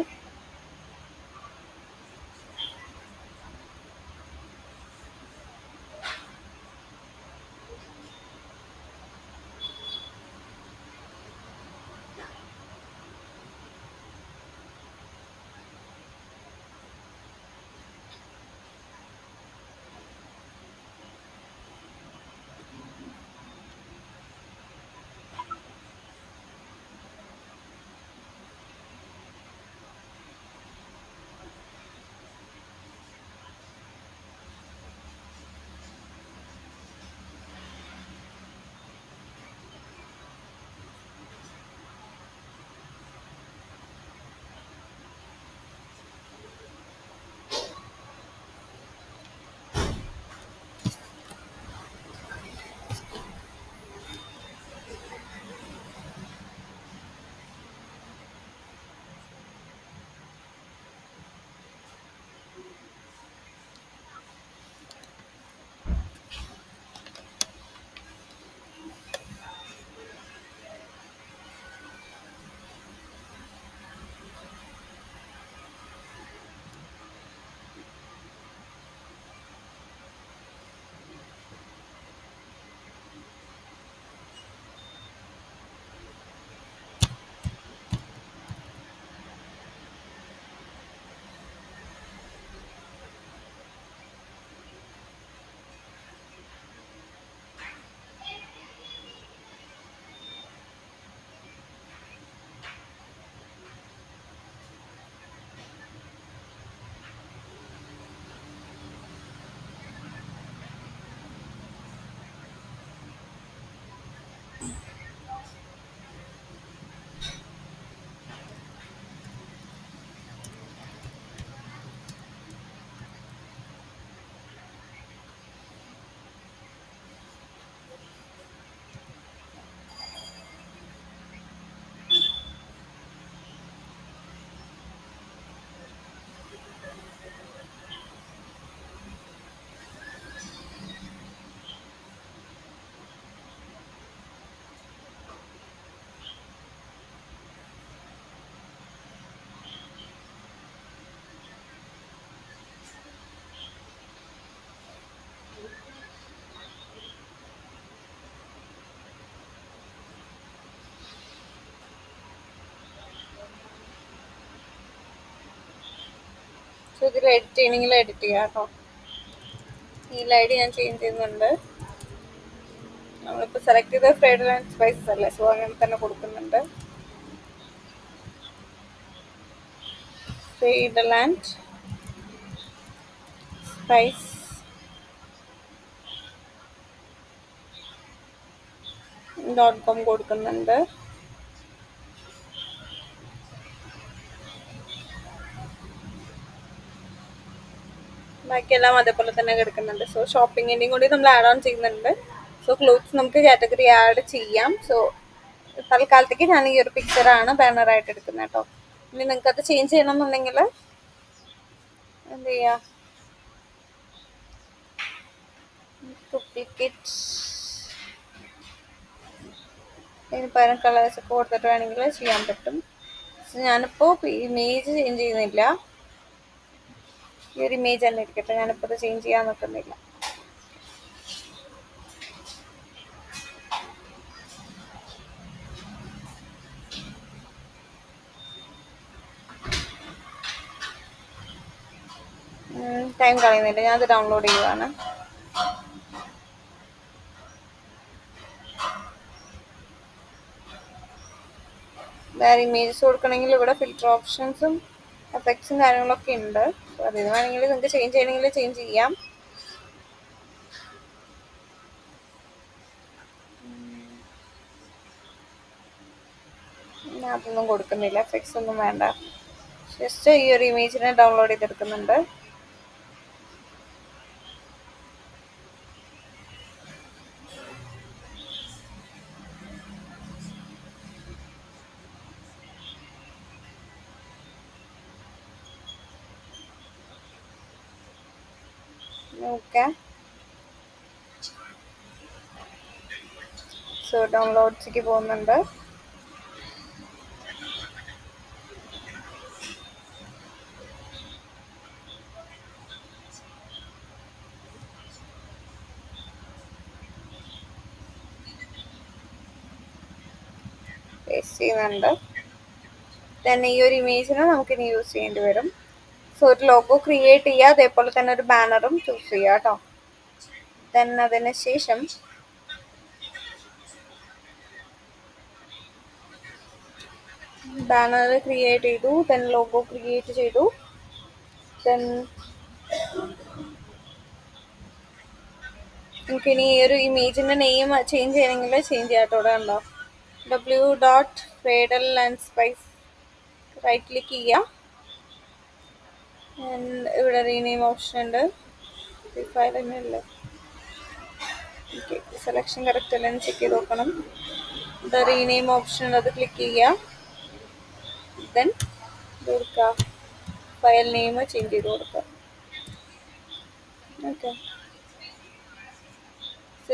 ഇതിൽ എഡിറ്റ് ചെയ്യണമെങ്കിൽ എഡിറ്റ് ചെയ്യാം കേട്ടോ. മെയിൽ ഐ ഡി ഞാൻ ചേഞ്ച് ചെയ്യുന്നുണ്ട്. നമ്മളിപ്പോൾ സെലക്ട് ചെയ്ത ഫ്രൈഡൽ ആൻഡ് സ്പൈസസ് അല്ലേ, സോ അങ്ങനെ തന്നെ കൊടുക്കുന്നുണ്ട്. ഫ്രൈഡൽ ആൻഡ് സ്പൈസ് .com കൊടുക്കുന്നുണ്ട്. ബാക്കിയെല്ലാം അതേപോലെ തന്നെ കിടക്കുന്നുണ്ട്. സോ ഷോപ്പിങ്ങിൻ്റെയും കൂടി നമ്മൾ ആഡ് ഓൺ ചെയ്യുന്നുണ്ട്. സോ ക്ലോത്ത്സ് നമുക്ക് കാറ്റഗറി ആഡ് ചെയ്യാം. സോ തൽക്കാലത്തേക്ക് ഞാൻ ഈ ഒരു പിക്ചറാണ് ബാനറായിട്ട് എടുക്കുന്നത് കേട്ടോ. ഇനി നിങ്ങൾക്ക് അത് ചേഞ്ച് ചെയ്യണമെന്നുണ്ടെങ്കിൽ എന്ത് ചെയ്യാം, ഡ്യൂപ്ലിക്കേറ്റ് ഇതിന് പകരം കളേഴ്സൊക്കെ കൊടുത്തിട്ട് വേണമെങ്കിൽ ചെയ്യാൻ പറ്റും. ഞാനിപ്പോൾ ഇമേജ് ചേഞ്ച് ചെയ്യുന്നില്ല, ഈ ഒരു ഇമേജ് തന്നെ ഇരിക്കട്ടെ. ഞാനിപ്പോൾ അത് ചേഞ്ച് ചെയ്യാൻ നിൽക്കുന്നില്ല. ടൈം കളയുന്നില്ല, ഞാനത് ഡൗൺലോഡ് ചെയ്യുവാണ്. വേറെ ഇമേജസ് കൊടുക്കണമെങ്കിൽ ഇവിടെ ഫിൽറ്റർ ഓപ്ഷൻസും എഫക്ട്സും കാര്യങ്ങളൊക്കെ ഉണ്ട്. സോ അതിന് വേണമെങ്കിൽ നിങ്ങൾക്ക് ചേഞ്ച് ചെയ്യണമെങ്കിൽ ചേഞ്ച് ചെയ്യാം. ഞാൻ അതൊന്നും കൊടുക്കുന്നില്ല, എഫക്ട്സ് ഒന്നും വേണ്ട. ജസ്റ്റ് ഈ ഒരു ഇമേജിനെ ഡൗൺലോഡ് ചെയ്തെടുക്കുന്നുണ്ട്. ഓക്കെ, സോ ഡൗൺലോഡ്സിലേക്ക് പോകുന്നുണ്ട്. പേസ്റ്റ് ചെയ്യുന്നുണ്ട്. തന്നെ ഈ ഒരു ഇമേജിനെ നമുക്കിനി യൂസ് ചെയ്യേണ്ടി വരും. സോ ഒരു ലോഗോ ക്രിയേറ്റ് ചെയ്യുക, അതേപോലെ തന്നെ ഒരു ബാനറും ചൂസ് ചെയ്യുക കേട്ടോ. ദെൻ അതിന് ശേഷം ബാനർ ക്രിയേറ്റ് ചെയ്തു, ദെൻ ലോഗോ ക്രിയേറ്റ് ചെയ്തു. ദെൻ നമുക്കിനി ഈ ഒരു ഇമേജിൻ്റെ നെയിം ചേഞ്ച് ചെയ്യണമെങ്കിൽ ചേഞ്ച് ചെയ്യാത്തോടെ ഉണ്ടോ, w.fradal and spice right click ചെയ്യുക. ഇവിടെ റീനെയിം ഓപ്ഷൻ ഉണ്ട്, ഫയൽ തന്നെയല്ലേ. ഓക്കെ, സെലക്ഷൻ കറക്റ്റ് അല്ലെന്ന് ചെക്ക് ചെയ്ത് നോക്കണം. ഇത് റീനെയിം ഓപ്ഷൻ അത് ക്ലിക്ക് ചെയ്യുക. ദെൻ കൊടുക്കുക, ഫയൽ നെയിം ചേഞ്ച് ചെയ്ത് കൊടുക്കുക. ഓക്കെ,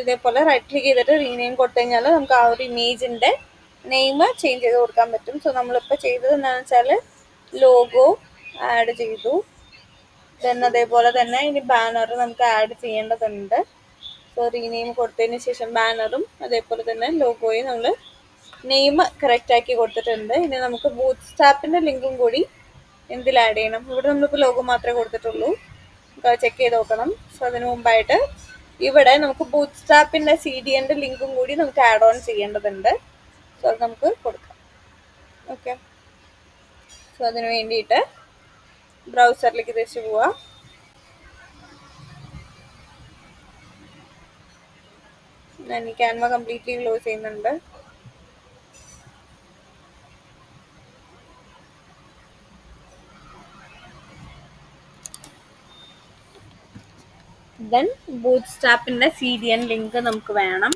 ഇതേപോലെ റൈറ്റ് ക്ലിക്ക് ചെയ്തിട്ട് റീനെയിം കൊടുത്തു കഴിഞ്ഞാൽ നമുക്ക് ആ ഒരു ഇമേജിൻ്റെ നെയിം ചേഞ്ച് ചെയ്ത് കൊടുക്കാൻ പറ്റും. സോ നമ്മളിപ്പോൾ ചെയ്തത് എന്താണെന്ന് വെച്ചാൽ ലോഗോ ആഡ് ചെയ്തു. ദെൻ അതേപോലെ തന്നെ ഇനി ബാനർ നമുക്ക് ആഡ് ചെയ്യേണ്ടതുണ്ട്. സോ റീനെയിം കൊടുത്തതിന് ശേഷം ബാനറും അതേപോലെ തന്നെ ലോഗോയും നമ്മൾ നെയിം കറക്റ്റ് ആക്കി കൊടുത്തിട്ടുണ്ട്. ഇനി നമുക്ക് ബൂത്ത് സ്റ്റാപ്പിൻ്റെ ലിങ്കും കൂടി എന്തിൽ ആഡ് ചെയ്യണം. ഇവിടെ നമ്മളിപ്പോൾ ലോഗോ മാത്രമേ കൊടുത്തിട്ടുള്ളൂ, ചെക്ക് ചെയ്ത് നോക്കണം. സോ അതിന് മുമ്പായിട്ട് ഇവിടെ നമുക്ക് ബൂത്ത് സ്റ്റാപ്പിൻ്റെ CDN ലിങ്കും കൂടി നമുക്ക് ആഡ് ഓൺ ചെയ്യേണ്ടതുണ്ട്. സോ അത് നമുക്ക് കൊടുക്കാം. ഓക്കെ, സോ അതിന് വേണ്ടിയിട്ട് ബ്രൗസറിലേക്ക് തിരിച്ചു പോവുക. ഞാൻ ഈ ക്യാൻവ കംപ്ലീറ്റ്ലി ക്ലോസ് ചെയ്യുന്നുണ്ട്. ദെൻ ബൂത്ത് സ്റ്റാപ്പിൻ്റെ CDN ലിങ്ക് നമുക്ക് വേണം.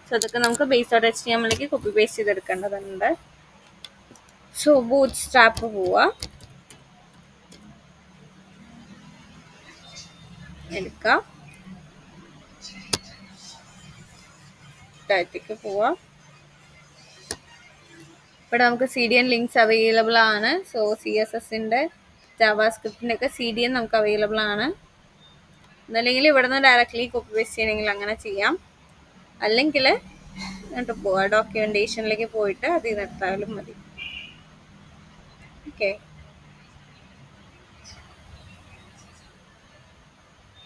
സോ അതൊക്കെ നമുക്ക് base.html കോപ്പി പേസ്റ്റ് ചെയ്തെടുക്കേണ്ടതുണ്ട്. സോ ബൂത്ത് സ്റ്റാപ്പ് പോവുക, എടുക്കുക, താഴത്തേക്ക് പോവുക. ഇവിടെ നമുക്ക് CDN ലിങ്ക്സ് അവൈലബിൾ ആണ്. സോ CSSൻ്റെ ജാവാസ്ക്രിപ്റ്റിൻ്റെ ഒക്കെ CDN നമുക്ക് അവൈലബിൾ ആണ്. എന്നല്ലെങ്കിൽ ഇവിടെ നിന്ന് ഡയറക്റ്റ്ലി കോപ്പി പേസ്റ്റ് ചെയ്യണമെങ്കിൽ അങ്ങനെ ചെയ്യാം. അല്ലെങ്കിൽ എന്നിട്ട് പോവുക, ഡോക്യുമെൻറ്റേഷനിലേക്ക് പോയിട്ട് അതിൽ നിർത്താലും മതി. ഓക്കെ,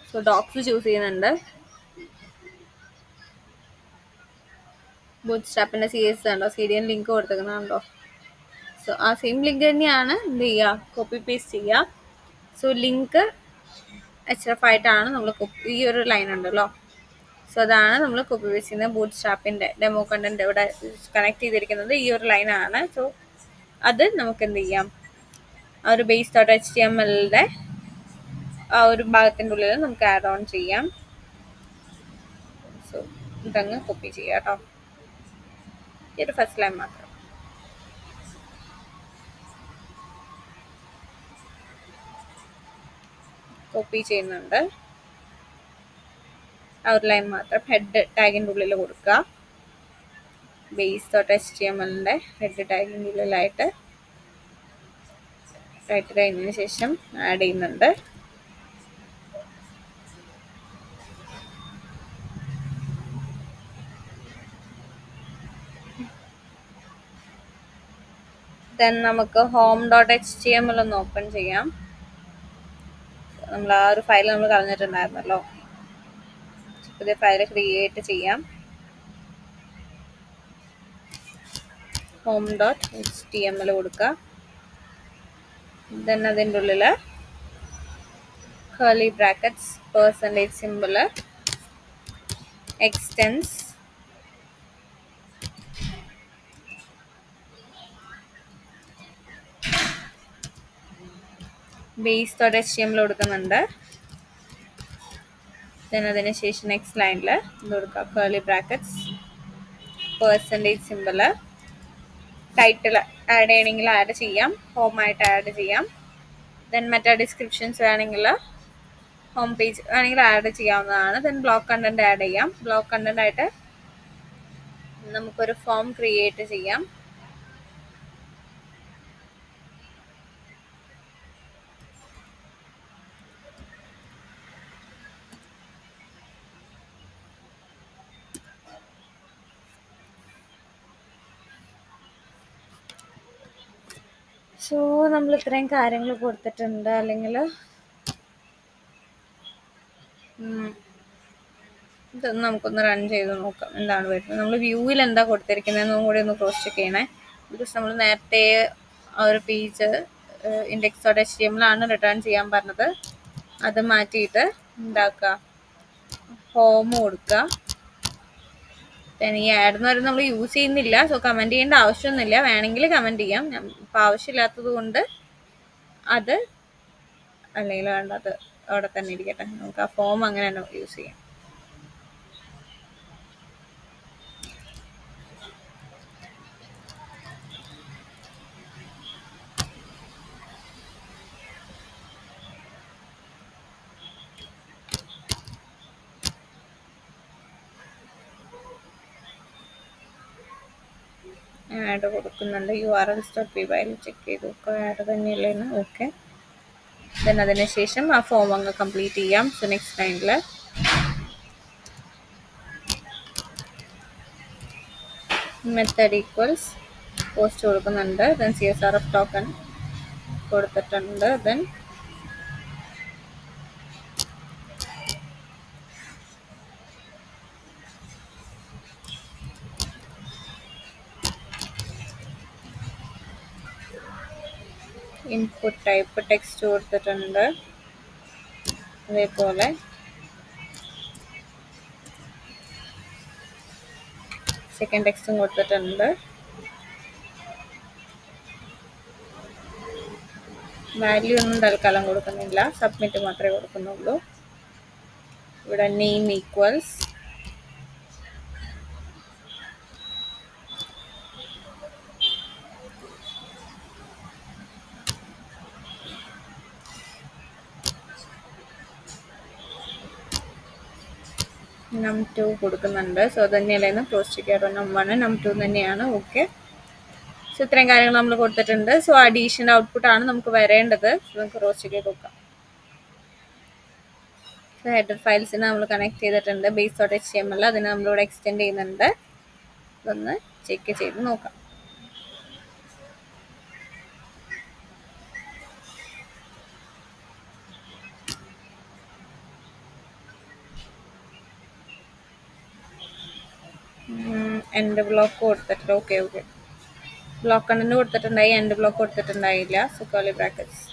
സോ ഡോക്സ് ചൂസ് ചെയ്യുന്നുണ്ട്. ബൂട്ട് സ്ട്രാപ്പിന്റെ CS ഉണ്ടോ, CDN ലിങ്ക് കൊടുത്തേക്കുന്നുണ്ടോ. സോ ആ സെയിം ലിങ്ക് തന്നെയാണ് എന്ത് ചെയ്യുക, കോപ്പി പേസ്റ്റ് ചെയ്യുക. സോ ലിങ്ക് HRF ആയിട്ടാണ് നമ്മൾ ഈ ഒരു ലൈൻ ഉണ്ടല്ലോ, സോ അതാണ് നമ്മൾ കോപ്പി പേസ്റ്റ് ചെയ്യുന്ന ബൂട്ട് സ്ട്രാപ്പിന്റെ ഡെമോ കണ്ടന്റ് ഇവിടെ കണക്ട് ചെയ്തിരിക്കുന്നത് ഈ ഒരു ലൈനാണ്. സോ അത് നമുക്ക് എന്ത് ചെയ്യാം, ആ ഒരു base.htmlന്റെ ആ ഒരു ഭാഗത്തിൻ്റെ ഉള്ളിൽ നമുക്ക് ആഡ് ഓൺ ചെയ്യാം. സോ ഇതങ്ങ് കോപ്പി ചെയ്യാം കേട്ടോ, ഈ ഒരു ഫസ്റ്റ് ലൈൻ മാത്രം. കോപ്പി ചെയ്യുന്നുണ്ട്, ആ ഒരു ലൈൻ മാത്രം ഹെഡ് ടാഗിൻ്റെ ഉള്ളിൽ കൊടുക്കുക. base.htmlന്റെ ഹെഡ് ടാഗിൻ്റെ ഉള്ളിലായിട്ട് റൈറ്റ് കഴിഞ്ഞതിന് ശേഷം ആഡ് ചെയ്യുന്നുണ്ട്. ദെൻ നമുക്ക് home.html ഒന്ന് ഓപ്പൺ ചെയ്യാം. നമ്മൾ ആ ഒരു ഫയൽ നമ്മൾ കളഞ്ഞിട്ടുണ്ടായിരുന്നല്ലോ, പുതിയ ഫയൽ ക്രിയേറ്റ് ചെയ്യാം. home.html കൊടുക്കുക. ദെൻ അതിൻ്റെ ഉള്ളിൽ curly brackets %symbol extends base.html കൊടുക്കുന്നുണ്ട്. ദെൻ അതിന് ശേഷം നെക്സ്റ്റ് ലൈനിൽ ഇത് കൊടുക്കുക, curly brackets %symbol. Title add ചെയ്യണമെങ്കിൽ ആഡ് ചെയ്യാം, ഹോമായിട്ട് ആഡ് ചെയ്യാം. ദെൻ മറ്റേ ഡിസ്ക്രിപ്ഷൻസ് വേണമെങ്കിൽ ഹോം പേജ് വേണമെങ്കിൽ ആഡ് ചെയ്യാവുന്നതാണ്. ദെൻ ബ്ലോക്ക് കണ്ടന്റ് ആഡ് ചെയ്യാം. ബ്ലോക്ക് കണ്ടന്റ് ആയിട്ട് നമുക്കൊരു ഫോം ക്രിയേറ്റ് ചെയ്യാം. സോ നമ്മൾ ഇത്രയും കാര്യങ്ങൾ കൊടുത്തിട്ടുണ്ട്. അല്ലെങ്കിൽ ഇതൊന്ന് നമുക്കൊന്ന് റൺ ചെയ്ത് നോക്കാം എന്താണ് വരുന്നത്. നമ്മൾ വ്യൂവിൽ എന്താ കൊടുത്തിരിക്കുന്നതെന്നും കൂടി ഒന്ന് ക്രോസ് ചെക്ക് ചെയ്യണേ. ബിക്കോസ് നമ്മൾ നേരത്തെ ആ ഒരു പേജ് index.html ആണ് റിട്ടേൺ ചെയ്യാൻ പറഞ്ഞത്. അത് മാറ്റിയിട്ട് എന്താക്കുക, ഹോം കൊടുക്കുക. ഈ ആഡ് എന്ന് പറയുന്നത് നമ്മൾ യൂസ് ചെയ്യുന്നില്ല, സോ കമൻറ്റ് ചെയ്യേണ്ട ആവശ്യമൊന്നുമില്ല. വേണമെങ്കിൽ കമൻറ്റ് ചെയ്യാം, ഇപ്പം ആവശ്യമില്ലാത്തത് കൊണ്ട് അത് അല്ലെങ്കിൽ വേണ്ട, അത് അവിടെ തന്നെ ഇരിക്കട്ടെ. നമുക്ക് ആ ഫോം അങ്ങനെ തന്നെ യൂസ് ചെയ്യാം. ആഡ് കൊടുക്കുന്നുണ്ട്, urls.py ചെക്ക് ചെയ്ത് നോക്കുക ആഡ് തന്നെയല്ലേന്ന്. ഓക്കെ, ദെൻ അതിന് ശേഷം ആ ഫോം അങ്ങ് കംപ്ലീറ്റ് ചെയ്യാം. സോ നെക്സ്റ്റ് ലൈനിൽ മെത്തേഡ് ഈക്വൽസ് പോസ്റ്റ് കൊടുക്കുന്നുണ്ട്. ദെൻ CSRF ടോക്കൺ കൊടുത്തിട്ടുണ്ട്. ദെൻ ഇൻപുട്ട് ടൈപ്പ് ടെക്സ്റ്റ് കൊടുത്തിട്ടുണ്ട്. അതേപോലെ സെക്കൻഡ് ടെക്സ്റ്റും കൊടുത്തിട്ടുണ്ട്. വാല്യൂ ഒന്നും തൽക്കാലം കൊടുക്കുന്നില്ല, സബ്മിറ്റ് മാത്രമേ കൊടുക്കുന്നുള്ളൂ. ഇവിടെ നെയിം ഈക്വൽസ് num2 കൊടുക്കുന്നുണ്ട്. സോ തന്നെയല്ലേന്ന് ക്ലോസ് ചെയ്യാറ്, num1 num2 തന്നെയാണ്. ഓക്കെ, സോ ഇത്രയും കാര്യങ്ങൾ നമ്മൾ കൊടുത്തിട്ടുണ്ട്. സോ അഡീഷണൽ ഔട്ട്പുട്ട് ആണ് നമുക്ക് വരേണ്ടത്. നമുക്ക് ക്ലോസ് ചെയ്ത് നോക്കാം. സോ ഹെഡർ ഫയൽസിന് നമ്മൾ കണക്ട് ചെയ്തിട്ടുണ്ട് base.html, അതിന് നമ്മളിവിടെ എക്സ്റ്റെൻഡ് ചെയ്യുന്നുണ്ട്. ഇതൊന്ന് ചെക്ക് ചെയ്ത് നോക്കാം. എൻഡ് ബ്ലോക്ക് കൊടുത്തിട്ടുണ്ട്. ഓക്കെ ഓക്കെ, ബ്ലോക്ക് കണ്ടന്റ് കൊടുത്തിട്ടുണ്ടായി, എൻഡ് ബ്ലോക്ക് കൊടുത്തിട്ടുണ്ടായില്ല. So curly brackets.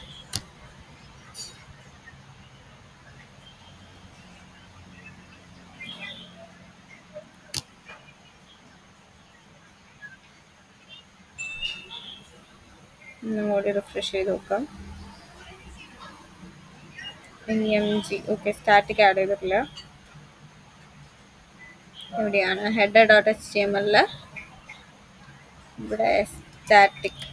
ഒന്നുകൂടി റിഫ്രഷ് ചെയ്ത് നോക്കാം. EMG ഓക്കെ, സ്റ്റാറ്റിക് ആഡ് ചെയ്തിട്ടില്ല. എവിടെയാണ് ഹെഡർ ഡോട്ട് HTML ഇവിടെ സ്റ്റാറ്റിക്.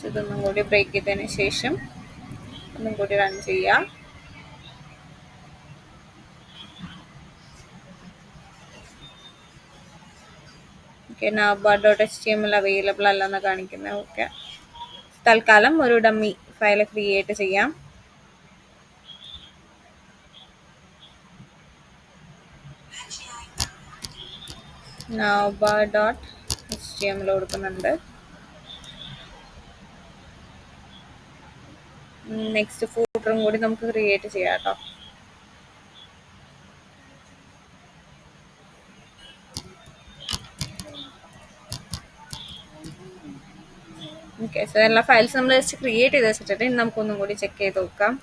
ഇതൊന്നും കൂടി ബ്രേക്ക് ചെയ്തതിന് ശേഷം ഒന്നും കൂടി റൺ ചെയ്യാം. ഓക്കെ, navbar.html അവൈലബിൾ അല്ലെന്ന് കാണിക്കുന്നത്. ഓക്കെ, തൽക്കാലം ഒരു ഡമ്മി ഫയൽ ക്രിയേറ്റ് ചെയ്യാം. navbar.html കൊടുക്കുന്നുണ്ട്. നെക്സ്റ്റ് ഫൂട്ടറും കൂടി നമുക്ക് ക്രിയേറ്റ് ചെയ്യാം കേട്ടോ. ഓക്കെ, സോ എല്ലാ ഫയൽസ് നമ്മൾ ജസ്റ്റ് ക്രിയേറ്റ് ചെയ്ത് വെച്ചിട്ടുണ്ട്. ഇനി നമുക്കൊന്നും കൂടി ചെക്ക് ചെയ്ത് നോക്കാം.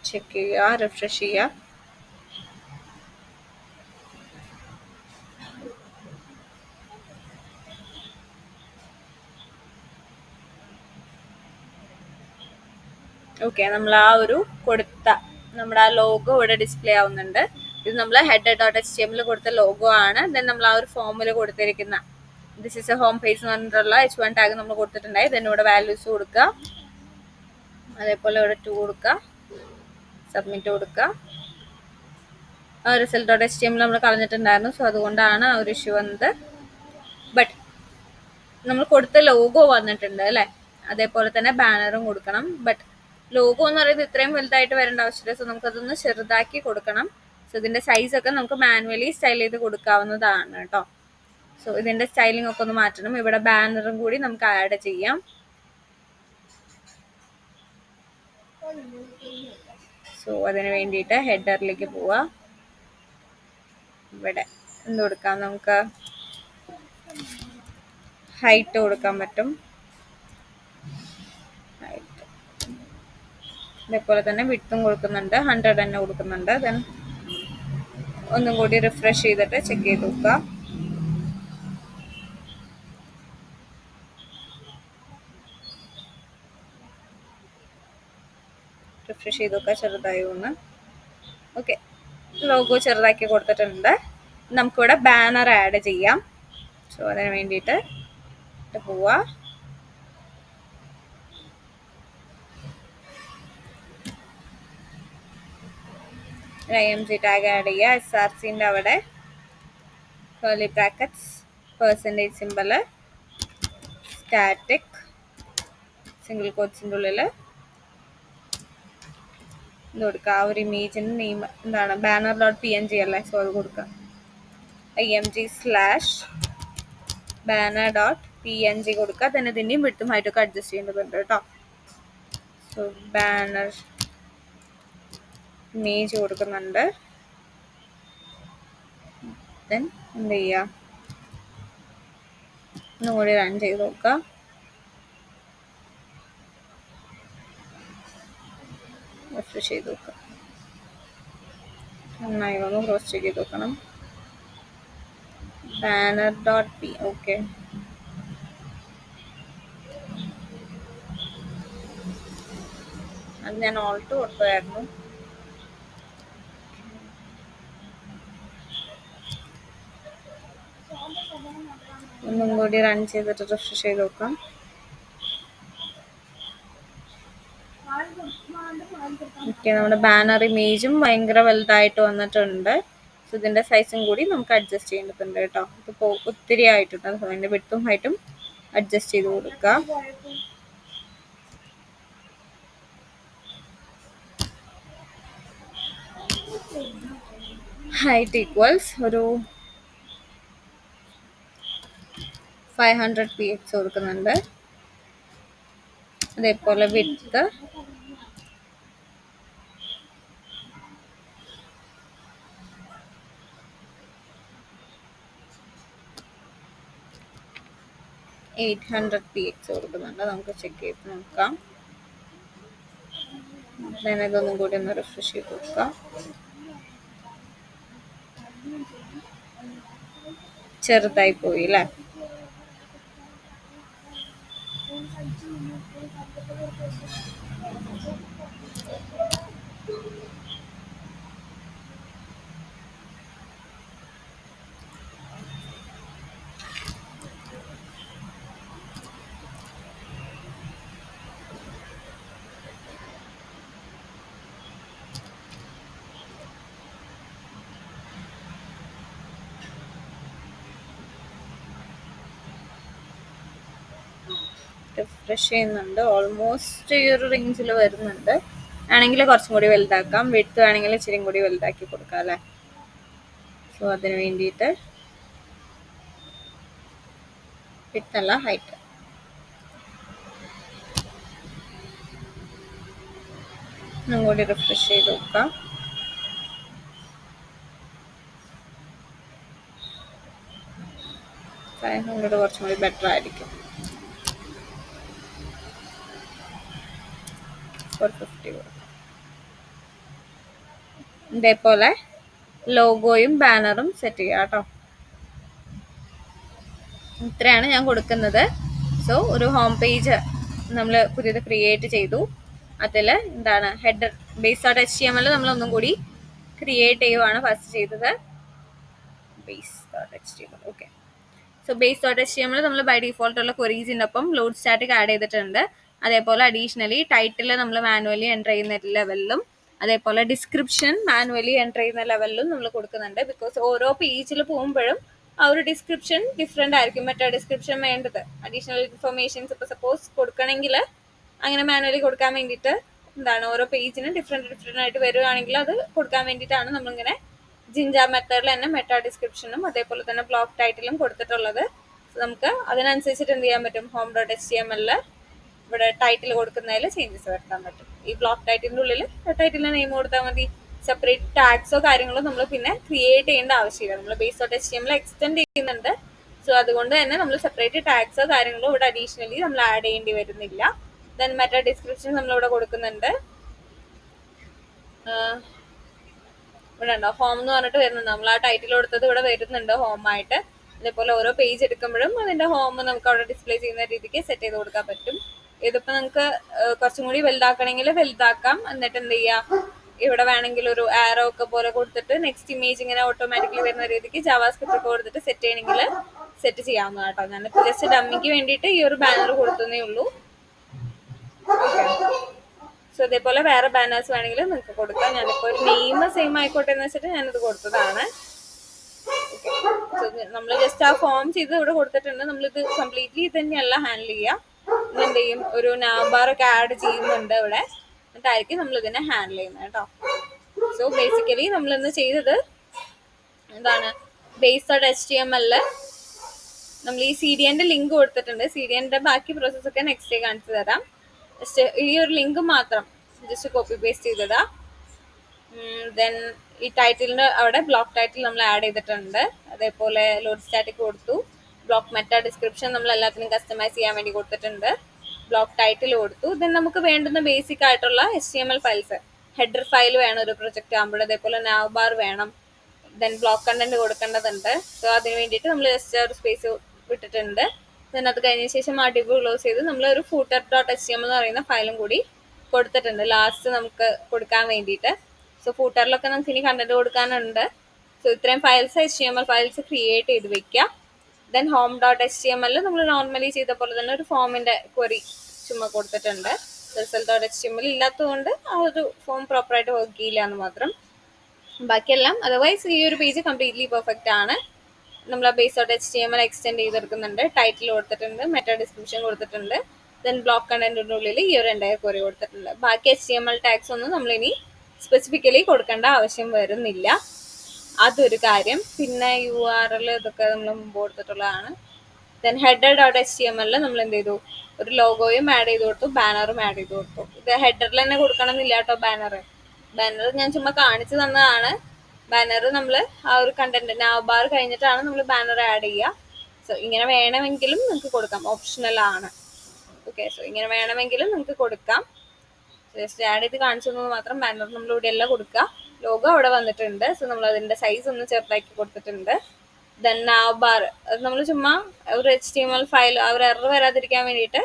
ചെക്ക് ചെയ്യുക, റിഫ്രഷ് ചെയ്യുക. ഓക്കെ, നമ്മൾ ആ ഒരു കൊടുത്ത നമ്മുടെ ആ ലോഗോ ഇവിടെ ഡിസ്പ്ലേ ആവുന്നുണ്ട്. ഇത് നമ്മൾ header.html കൊടുത്ത ലോഗോ ആണ്. ദെൻ നമ്മൾ ആ ഒരു ഫോമിൽ കൊടുത്തിരിക്കുന്ന this is A home page എന്ന് പറഞ്ഞിട്ടുള്ള h1 ടാഗ് നമ്മൾ കൊടുത്തിട്ടുണ്ടായി. ദെൻ ഇവിടെ വാല്യൂസ് കൊടുക്കുക, അതേപോലെ ഇവിടെ 2 കൊടുക്കുക, സബ്മിറ്റ് കൊടുക്കുക. result.html നമ്മൾ കളഞ്ഞിട്ടുണ്ടായിരുന്നു, സോ അതുകൊണ്ടാണ് ആ ഒരു ഇഷ്യൂ വന്നത്. ബട്ട് നമ്മൾ കൊടുത്ത ലോഗോ വന്നിട്ടുണ്ട് അല്ലേ. അതേപോലെ തന്നെ ബാനറും കൊടുക്കണം. ബട്ട് ലോഗോ എന്ന് പറയുന്നത് ഇത്രയും വലുതായിട്ട് വരേണ്ട ആവശ്യമില്ല. സോ നമുക്കതൊന്ന് ചെറുതാക്കി കൊടുക്കണം. സോ ഇതിന്റെ സൈസ് ഒക്കെ നമുക്ക് മാനുവലി സ്റ്റൈൽ ചെയ്ത് കൊടുക്കാവുന്നതാണ് കേട്ടോ. സോ ഇതിന്റെ സ്റ്റൈലിംഗ് ഒക്കെ ഒന്ന് മാറ്റണം. ഇവിടെ ബാനറും കൂടി നമുക്ക് ആഡ് ചെയ്യാം. സോ അതിന് വേണ്ടിയിട്ട് ഹെഡറിലേക്ക് പോവാ. ഇവിടെ എന്ത് കൊടുക്കാം, നമുക്ക് ഹൈറ്റ് കൊടുക്കാൻ പറ്റും. അതേപോലെ തന്നെ വിഡ്ത്തും കൊടുക്കുന്നുണ്ട്, 100 തന്നെ കൊടുക്കുന്നുണ്ട്. ദെൻ ഒന്നും കൂടി റിഫ്രഷ് ചെയ്തിട്ട് ചെക്ക് ചെയ്ത് നോക്കുക. റിഫ്രഷ് ചെയ്ത് നോക്കുക ചെറുതായി ഒന്ന്. ഓക്കെ, ലോഗോ ചെറുതാക്കി കൊടുത്തിട്ടുണ്ട്. നമുക്കിവിടെ ബാനർ ആഡ് ചെയ്യാം. സോ അതിന് വേണ്ടിയിട്ട് പോവാ. IMG ടാഗ് ആഡ് ചെയ്യുക. SRCന്റെ അവിടെ curly brackets, percentage symbol, static, single കോട്ട്സിൻ്റെ ഉള്ളിൽ ഇത് കൊടുക്കുക. ആ ഒരു ഇമേജിൻ്റെ നെയിം എന്താണ്, banner.png അല്ലേ. സോ അത് കൊടുക്കുക. img/banner.png കൊടുക്കുക. തന്നെ ഇതിൻ്റെയും വിട്ടുമായിട്ടൊക്കെ അഡ്ജസ്റ്റ് ചെയ്യേണ്ടതുണ്ട് കേട്ടോ. സോ ബാനർ ഇമേജ് കൊടുക്കുന്നുണ്ട്. ദെൻ എന്ത് ചെയ്യുക, ഒന്നുകൂടി റൺ ചെയ്ത് നോക്കുക. റിഫ്രഷ് ചെയ്ത് നോക്കുക. നന്നായി ഒന്ന് ക്രോസ് ചെക്ക് ചെയ്ത് നോക്കണം. banner.p ഓക്കെ, അത് ഞാൻ ഓൾട്ട് കൊടുത്തായിരുന്നു. ഒന്നും കൂടി റൺ ചെയ്തിട്ട് റിഫ്രഷ് ചെയ്ത് നോക്കാം. ഓക്കെ, നമ്മുടെ ബാനർ ഇമേജും ഭയങ്കര വലുതായിട്ട് വന്നിട്ടുണ്ട്. സോ ഇതിന്റെ സൈസും കൂടി നമുക്ക് അഡ്ജസ്റ്റ് ചെയ്യേണ്ടതുണ്ട് കേട്ടോ. ഇതിപ്പോൾ ഒത്തിരി ആയിട്ടുണ്ട്. സോ അതിന്റെ വിഡ്ത്തും ഹൈറ്റും അഡ്ജസ്റ്റ് ചെയ്ത് കൊടുക്കുക. ഹൈറ്റ് ഈക്വൽസ് ഒരു 500 px കൊടുക്കുന്നുണ്ട്. അതേപോലെ വിഡ്ത്ത് 800 px കൊടുക്കുന്നുണ്ട്. നമുക്ക് ചെക്ക് ചെയ്ത് നോക്കാം. ഇതൊന്നും കൂടി ഒന്ന് റിഫ്രഷ് ചെയ്ത് നോക്കാം. ചെറുതായി പോയി അല്ലേ? റിഫ്രഷ് ചെയ്യുന്നുണ്ട്. ഓൾമോസ്റ്റ് ഈ ഒരു റേഞ്ചിൽ വരുന്നുണ്ട്. ആണെങ്കിൽ കുറച്ചും കൂടി വലുതാക്കാം. വിഡ്ത്ത് വേണമെങ്കിൽ ഇച്ചിരി കൂടി വലുതാക്കി കൊടുക്കാം അല്ലേ? സോ അതിന് വേണ്ടിയിട്ട് വിഡ്ത്ത് അല്ല, ഹൈറ്റ്. ഒന്നും കൂടി റിഫ്രഷ് ചെയ്ത് നോക്കാം. കുറച്ചും കൂടി ബെറ്റർ ആയിരിക്കും. 450 കൊടുക്കാം. ഇതേപോലെ ലോഗോയും ബാനറും സെറ്റ് ചെയ്യാം കേട്ടോ. ഇത്രയാണ് ഞാൻ കൊടുക്കുന്നത്. സോ ഒരു ഹോം പേജ് നമ്മൾ പുതിയത് ക്രിയേറ്റ് ചെയ്തു. അതിൽ എന്താണ് ഹെഡർ base.html നമ്മൾ ഒന്നും കൂടി ക്രിയേറ്റ് ചെയ്യുവാണ് ഫസ്റ്റ് ചെയ്തത്. base.html okay. സോ base.html നമ്മൾ ബൈ ഡിഫോൾട്ട് ഉള്ള ക്വറീസിൻ്റെ ഒപ്പം ലോഡ് സ്റ്റാറ്റിക് ആഡ് ചെയ്തിട്ടുണ്ട്. അതേപോലെ അഡീഷണലി ടൈറ്റിൽ നമ്മൾ മാനുവലി എൻ്റർ ചെയ്യുന്ന ലെവലിലും അതേപോലെ ഡിസ്ക്രിപ്ഷൻ മാനുവലി എൻ്റർ ചെയ്യുന്ന ലെവലിലും നമ്മൾ കൊടുക്കുന്നുണ്ട്. ബിക്കോസ് ഓരോ പേജിൽ പോകുമ്പോഴും ആ ഒരു ഡിസ്ക്രിപ്ഷൻ ഡിഫറെൻ്റ് ആയിരിക്കും. മറ്റേ ഡിസ്ക്രിപ്ഷൻ വേണ്ടത് അഡീഷണൽ ഇൻഫർമേഷൻസ് ഇപ്പോൾ സപ്പോസ് കൊടുക്കണമെങ്കിൽ അങ്ങനെ മാനുവലി കൊടുക്കാൻ വേണ്ടിയിട്ട് എന്താണ് ഓരോ പേജിനും ഡിഫറെൻ്റ് ആയിട്ട് വരികയാണെങ്കിൽ അത് കൊടുക്കാൻ വേണ്ടിയിട്ടാണ് നമ്മളിങ്ങനെ ജിഞ്ചാർ മെത്തേഡിൽ തന്നെ മെറ്റാ ഡിസ്ക്രിപ്ഷനും അതേപോലെ തന്നെ ബ്ലോക്ക് ടൈറ്റിലും കൊടുത്തിട്ടുള്ളത്. നമുക്ക് അതിനനുസരിച്ചിട്ട് എന്ത് ചെയ്യാൻ പറ്റും, home.html ഇവിടെ ടൈറ്റിൽ കൊടുക്കുന്നതിൽ ചേഞ്ചസ് വരുത്താൻ പറ്റും. ഈ ബ്ലോക്ക് ടൈറ്റിലിൻ്റെ ഉള്ളിൽ ടൈറ്റിലിന് നെയിം കൊടുത്താൽ മതി. സെപ്പറേറ്റ് ടാഗ്സോ കാര്യങ്ങളോ നമ്മൾ പിന്നെ ക്രിയേറ്റ് ചെയ്യേണ്ട ആവശ്യമില്ല. നമ്മൾ base.html എക്സ്റ്റെൻഡ് ചെയ്യുന്നുണ്ട്. സോ അതുകൊണ്ട് തന്നെ നമ്മൾ സെപ്പറേറ്റ് ടാഗ്സോ കാര്യങ്ങളോ ഇവിടെ അഡീഷണലി നമ്മൾ ആഡ് ചെയ്യേണ്ടി വരുന്നില്ല. ദെൻ മെറ്റാ ഡിസ്ക്രിപ്ഷൻ നമ്മളിവിടെ കൊടുക്കുന്നുണ്ട്. ഇവിടെ ഉണ്ടോ ഹോം എന്ന് പറഞ്ഞിട്ട് വരുന്നുണ്ട്. നമ്മൾ ആ ടൈറ്റിൽ കൊടുത്തത് ഇവിടെ വരുന്നുണ്ട് ഹോം ആയിട്ട്. അതേപോലെ ഓരോ പേജ് എടുക്കുമ്പോഴും അതിന്റെ ഹോം നമുക്ക് അവിടെ ഡിസ്പ്ലേ ചെയ്യുന്ന രീതിക്ക് സെറ്റ് ചെയ്ത് കൊടുക്കാൻ പറ്റും. ഇതിപ്പോൾ നിങ്ങൾക്ക് കുറച്ചും കൂടി വലുതാക്കണമെങ്കിൽ വലുതാക്കാം. എന്നിട്ട് എന്ത് ചെയ്യാം, ഇവിടെ വേണമെങ്കിൽ ഒരു ആരോ ഒക്കെ പോലെ കൊടുത്തിട്ട് നെക്സ്റ്റ് ഇമേജ് ഇങ്ങനെ ഓട്ടോമാറ്റിക്കലി വരുന്ന രീതിക്ക് ജാവാസ്ക്രിപ്റ്റ് ഒക്കെ കൊടുത്തിട്ട് സെറ്റ് ചെയ്യണമെങ്കിൽ സെറ്റ് ചെയ്യാവുന്ന കേട്ടോ. ഞാനിപ്പോൾ ജസ്റ്റ് ഡമ്മിക്ക് വേണ്ടിയിട്ട് ഈ ഒരു ബാനർ കൊടുത്തതേ ഉള്ളൂ. സോ ഇതേപോലെ വേറെ ബാനേഴ്സ് വേണമെങ്കിൽ നിങ്ങൾക്ക് കൊടുക്കാം. ഞാനിപ്പോൾ ഒരു നെയിം സെയിം ആയിക്കോട്ടെ എന്ന് വെച്ചിട്ട് ഞാനിത് കൊടുത്തതാണ്. നമ്മൾ ജസ്റ്റ് ആ ഫോം ചെയ്ത് ഇവിടെ കൊടുത്തിട്ടുണ്ട്. നമ്മളിത് കംപ്ലീറ്റ്ലി ഇത് തന്നെയല്ല ഹാൻഡിൽ ചെയ്യുക. എന്ത് ചെയ്യും, ഒരു നാംബാർ ഒക്കെ ആഡ് ചെയ്യുന്നുണ്ട് ഇവിടെ, എന്നിട്ടായിരിക്കും നമ്മൾ ഇതിനെ ഹാൻഡിൽ ചെയ്യുന്നത് കേട്ടോ. സോ ബേസിക്കലി നമ്മളിന്ന് ചെയ്തത് എന്താണ്, base.html നമ്മൾ ഈ CDNന്റെ ലിങ്ക് കൊടുത്തിട്ടുണ്ട്. CDNന്റെ ബാക്കി പ്രോസസ്സൊക്കെ നെക്സ്റ്റ് ഡേ കാണിച്ചു തരാം. ജസ്റ്റ് ഈ ഒരു ലിങ്ക് മാത്രം ജസ്റ്റ് കോപ്പി പേസ്റ്റ് ചെയ്തതാ. ദെൻ ഈ ടൈറ്റിലിൻ്റെ അവിടെ ബ്ലോക്ക് ടൈറ്റിൽ നമ്മൾ ആഡ് ചെയ്തിട്ടുണ്ട്. അതേപോലെ ലോഡ് സ്റ്റാറ്റിക് കൊടുത്തു. ബ്ലോക്ക് മെറ്റാ ഡിസ്ക്രിപ്ഷൻ നമ്മൾ എല്ലാത്തിനും കസ്റ്റമൈസ് ചെയ്യാൻ വേണ്ടി കൊടുത്തിട്ടുണ്ട്. ബ്ലോക്ക് ടൈറ്റിൽ കൊടുത്തു. ദെൻ നമുക്ക് വേണ്ടുന്ന ബേസിക് ആയിട്ടുള്ള HTML ഫയൽസ്, ഹെഡർ ഫയൽ വേണം ഒരു പ്രൊജക്റ്റ് ആകുമ്പോൾ. അതേപോലെ nav ബാർ വേണം. ദെൻ ബ്ലോക്ക് കണ്ടന്റ് കൊടുക്കേണ്ടതുണ്ട്. സോ അതിന് വേണ്ടിയിട്ട് നമ്മൾ ജസ്റ്റ് ഒരു സ്പേസ് വിട്ടിട്ടുണ്ട്. ദെൻ അത് കഴിഞ്ഞ ശേഷം ആ ഡിവ് ക്ലോസ് ചെയ്ത് നമ്മൾ ഒരു footer.html എന്ന് പറയുന്ന ഫയലും കൂടി കൊടുത്തിട്ടുണ്ട് ലാസ്റ്റ് നമുക്ക് കൊടുക്കാൻ വേണ്ടിയിട്ട്. സോ ഫൂട്ടറിലൊക്കെ നമുക്ക് ഇനി കണ്ടന്റ് കൊടുക്കാനുണ്ട്. സോ ഇത്രയും ഫയൽസ് HTML ഫയൽസ് ക്രിയേറ്റ് ചെയ്ത് വെക്കുക. ദെൻ home.html നമ്മൾ നോർമലി ചെയ്ത പോലെ തന്നെ ഒരു ഫോമിൻ്റെ ക്വറി ചുമ്മാ കൊടുത്തിട്ടുണ്ട്. result.html ഇല്ലാത്തതുകൊണ്ട് ആ ഒരു ഫോം പ്രോപ്പറായിട്ട് വർക്ക് ചെയ്യില്ല എന്ന് മാത്രം. ബാക്കിയെല്ലാം അതർവൈസ് ഈ ഒരു പേജ് കംപ്ലീറ്റ്ലി പെർഫെക്റ്റ് ആണ്. നമ്മൾ ആ base.html എക്സ്റ്റെൻഡ് ചെയ്തെടുക്കുന്നുണ്ട്. ടൈറ്റിൽ കൊടുത്തിട്ടുണ്ട്, മെറ്റാ ഡിസ്ക്രിപ്ഷൻ കൊടുത്തിട്ടുണ്ട്. ദെൻ ബ്ലോക്ക് കണ്ടന്റിൻ്റെ ഉള്ളിൽ ഈ ഒരു എൻ്റയർ ക്വറി കൊടുത്തിട്ടുണ്ട്. ബാക്കി HTML ടാഗ്സ് ഒന്നും നമ്മളിനി സ്പെസിഫിക്കലി കൊടുക്കേണ്ട ആവശ്യം വരുന്നില്ല. അതൊരു കാര്യം. പിന്നെ URL ഇതൊക്കെ നമ്മൾ മുമ്പ് കൊടുത്തിട്ടുള്ളതാണ്. ദെൻ header.html നമ്മൾ എന്ത് ചെയ്തു, ഒരു ലോഗോയും ആഡ് ചെയ്ത് കൊടുത്തു, ബാനറും ആഡ് ചെയ്ത് കൊടുത്തു. ഇത് ഹെഡറിൽ തന്നെ കൊടുക്കണം എന്നില്ല കേട്ടോ. ബാനർ ഞാൻ ചുമ്മാ കാണിച്ചു തന്നതാണ്. ബാനർ നമ്മൾ ആ ഒരു കണ്ടന്റ് നാവ് ബാർ കഴിഞ്ഞിട്ടാണ് നമ്മൾ ബാനർ ആഡ് ചെയ്യുക. സോ ഇങ്ങനെ വേണമെങ്കിലും നിങ്ങൾക്ക് കൊടുക്കാം, ഓപ്ഷണൽ ആണ്. ഓക്കെ, സോ ഇങ്ങനെ വേണമെങ്കിലും നിങ്ങൾക്ക് കൊടുക്കാം. ജസ്റ്റ് ആഡ് ചെയ്ത് കാണിച്ചു തന്നത് മാത്രം. ബാനർ നമ്മൾ ഇവിടെ എല്ലാം കൊടുക്കുക. ലോഗോ അവിടെ വന്നിട്ടുണ്ട്. സോ നമ്മൾ അതിന്റെ സൈസ് ഒന്ന് ചെറുതാക്കി കൊടുത്തിട്ടുണ്ട്. ദെൻ നാവ് ബാർ, അത് നമ്മൾ ചുമ്മാ ഒരു HTML ഫയൽ ആ ഒരു എറർ വരാതിരിക്കാൻ വേണ്ടിയിട്ട്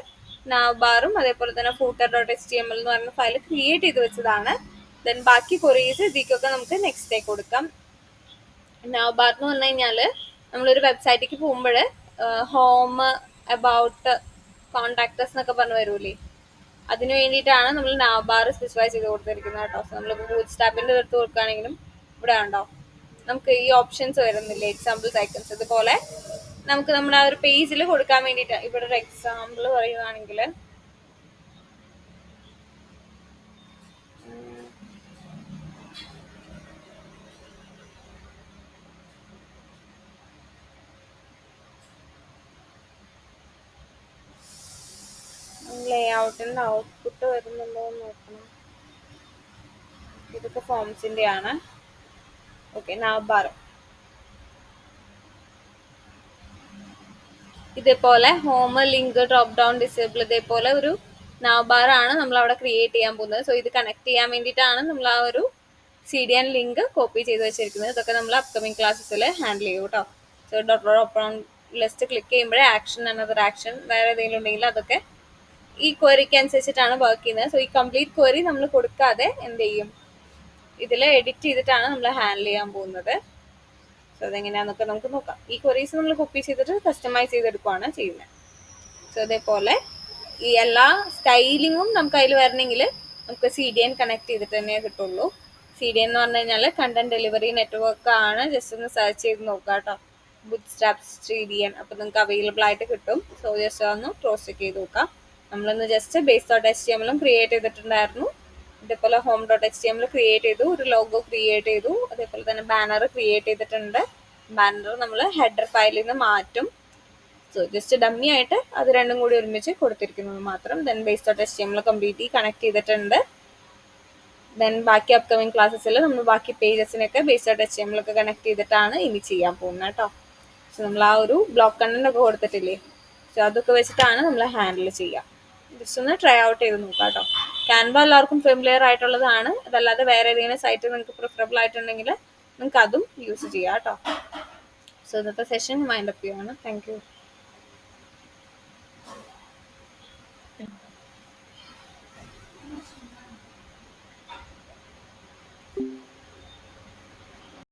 നാവ് ബാറും അതേപോലെ തന്നെ footer.html എന്ന് പറയുന്ന ഫയൽ ക്രിയേറ്റ് ചെയ്ത് വെച്ചതാണ്. ദെൻ ബാക്കി കൊറീസ് ഇതിക്കൊക്കെ നമുക്ക് നെക്സ്റ്റ് ഡേ കൊടുക്കാം. നാവ് ബാർ എന്ന് പറഞ്ഞു കഴിഞ്ഞാൽ നമ്മളൊരു വെബ്സൈറ്റിലേക്ക് പോകുമ്പോൾ ഹോം, അബൌട്ട്, കോണ്ടാക്ടേഴ്സ് എന്നൊക്കെ പറഞ്ഞു വരൂലേ, അതിന് വേണ്ടിയിട്ടാണ് നമ്മൾ നാവ് ബാർ സ്പെസിഫൈ ചെയ്ത് കൊടുത്തിരിക്കുന്നത് കേട്ടോ. സോ നമ്മളിപ്പോൾ ബൂട്ട്സ്ട്രാപ്പിന്റെ എടുത്ത് കൊടുക്കുകയാണെങ്കിലും ഇവിടെ ഉണ്ടോ നമുക്ക് ഈ ഓപ്ഷൻസ് വരുന്നില്ലേ, എക്സാമ്പിൾസ് ഐക്കൺസ്. ഇതുപോലെ നമുക്ക് നമ്മുടെ ആ ഒരു പേജിൽ കൊടുക്കാൻ വേണ്ടിയിട്ട് ഇവിടെ ഒരു എക്സാമ്പിൾ പറയുകയാണെങ്കിൽ ലേഔട്ടിന്റെ ഔട്ട്പുട്ട് വരുന്നുണ്ടോ എന്ന് നോക്കണം. ഇതൊക്കെ ഫോംസിന്റെ ആണ്. ഓക്കെ, നാവ് ബാർ ഇതേപോലെ home, link, drop down, disable, ഇതേപോലെ ഒരു നാവ് ബാർ ആണ് നമ്മൾ അവിടെ ക്രിയേറ്റ് ചെയ്യാൻ പോകുന്നത്. സോ ഇത് കണക്ട് ചെയ്യാൻ വേണ്ടിയിട്ടാണ് നമ്മൾ ആ ഒരു CDN ലിങ്ക് കോപ്പി ചെയ്ത് വെച്ചിരിക്കുന്നത്. ഇതൊക്കെ നമ്മൾ അപ്കമിങ് ക്ലാസ്സസിൽ ഹാൻഡിൽ ചെയ്യും കേട്ടോ. So drop down list click ചെയ്യുമ്പോഴേ ആക്ഷൻ, അനദർ ആക്ഷൻ, വേറെ ഏതെങ്കിലും ഉണ്ടെങ്കിൽ അതൊക്കെ ഈ ക്വറിക്ക് അനുസരിച്ചിട്ടാണ് വർക്ക് ചെയ്യുന്നത്. സോ ഈ കംപ്ലീറ്റ് ക്വറി നമ്മൾ കൊടുക്കാതെ എന്ത് ചെയ്യും, ഇതിൽ എഡിറ്റ് ചെയ്തിട്ടാണ് നമ്മൾ ഹാൻഡിൽ ചെയ്യാൻ പോകുന്നത്. സോ അതെങ്ങനെയാണെന്നൊക്കെ നമുക്ക് നോക്കാം. ഈ ക്വറീസ് നമ്മൾ കോപ്പി ചെയ്തിട്ട് കസ്റ്റമൈസ് ചെയ്തെടുക്കുകയാണ് ചെയ്യുന്നത്. സോ അതേപോലെ ഈ എല്ലാ സ്റ്റൈലിങ്ങും നമുക്ക് അതിൽ വരണമെങ്കിൽ നമുക്ക് CDN കണക്ട് ചെയ്തിട്ട് തന്നെ കിട്ടുള്ളൂ. CDN എന്ന് പറഞ്ഞു കഴിഞ്ഞാൽ കണ്ടന്റ് ഡെലിവറി നെറ്റ്വർക്ക് ആണ്. ജസ്റ്റ് ഒന്ന് സെർച്ച് ചെയ്ത് നോക്കുക കേട്ടോ, ബൂട്ട്സ്ട്രാപ്പ് CDN. അപ്പോൾ നിങ്ങൾക്ക് അവൈലബിൾ ആയിട്ട് കിട്ടും. സോ ജസ്റ്റ് ഒന്ന് ക്രോസ് ചെക്ക് ചെയ്ത് നോക്കാം. നമ്മളിന്ന് ജസ്റ്റ് base.html ക്രിയേറ്റ് ചെയ്തിട്ടുണ്ടായിരുന്നു. ഇതേപോലെ home.html ക്രിയേറ്റ് ചെയ്തു, ഒരു ലോഗോ ക്രിയേറ്റ് ചെയ്തു, അതേപോലെ തന്നെ ബാനർ ക്രിയേറ്റ് ചെയ്തിട്ടുണ്ട്. ബാനർ നമ്മൾ ഹെഡർ ഫയലിൽ നിന്ന് മാറ്റും. സോ ജസ്റ്റ് ഡമ്മി ആയിട്ട് അത് രണ്ടും കൂടി ഒരുമിച്ച് കൊടുത്തിരിക്കുന്നത് മാത്രം. ദെൻ base.html കംപ്ലീറ്റ്ലി കണക്ട് ചെയ്തിട്ടുണ്ട്. ദെൻ ബാക്കി അപ്കമിങ് ക്ലാസ്സസിൽ നമ്മൾ ബാക്കി പേജസിനൊക്കെ base.html ഒക്കെ കണക്ട് ചെയ്തിട്ടാണ് ഇനി ചെയ്യാൻ പോകുന്നത് കേട്ടോ. സോ നമ്മൾ ആ ഒരു ബ്ലോക്ക് കണ്ടന്റ് ഒക്കെ കൊടുത്തിട്ടില്ലേ, സോ അതൊക്കെ വെച്ചിട്ടാണ് നമ്മൾ ഹാൻഡിൽ ചെയ്യുക. ജസ്റ്റ് ഒന്ന് ട്രൈ ഔട്ട് ചെയ്ത് നോക്കാം കേട്ടോ. ക്യാൻവ എല്ലാവർക്കും ഫെമിലിയർ ആയിട്ടുള്ളതാണ്. അതല്ലാതെ വേറെ ഏതെങ്കിലും സൈറ്റ് നിങ്ങൾക്ക് പ്രിഫറബിൾ ആയിട്ടുണ്ടെങ്കിൽ നിങ്ങൾക്ക് അതും യൂസ് ചെയ്യാം കേട്ടോ. സോ ഇന്നത്തെ സെഷൻ വൈൻഡ് അപ്പ് ചെയ്യുകയാണ്. Thank you.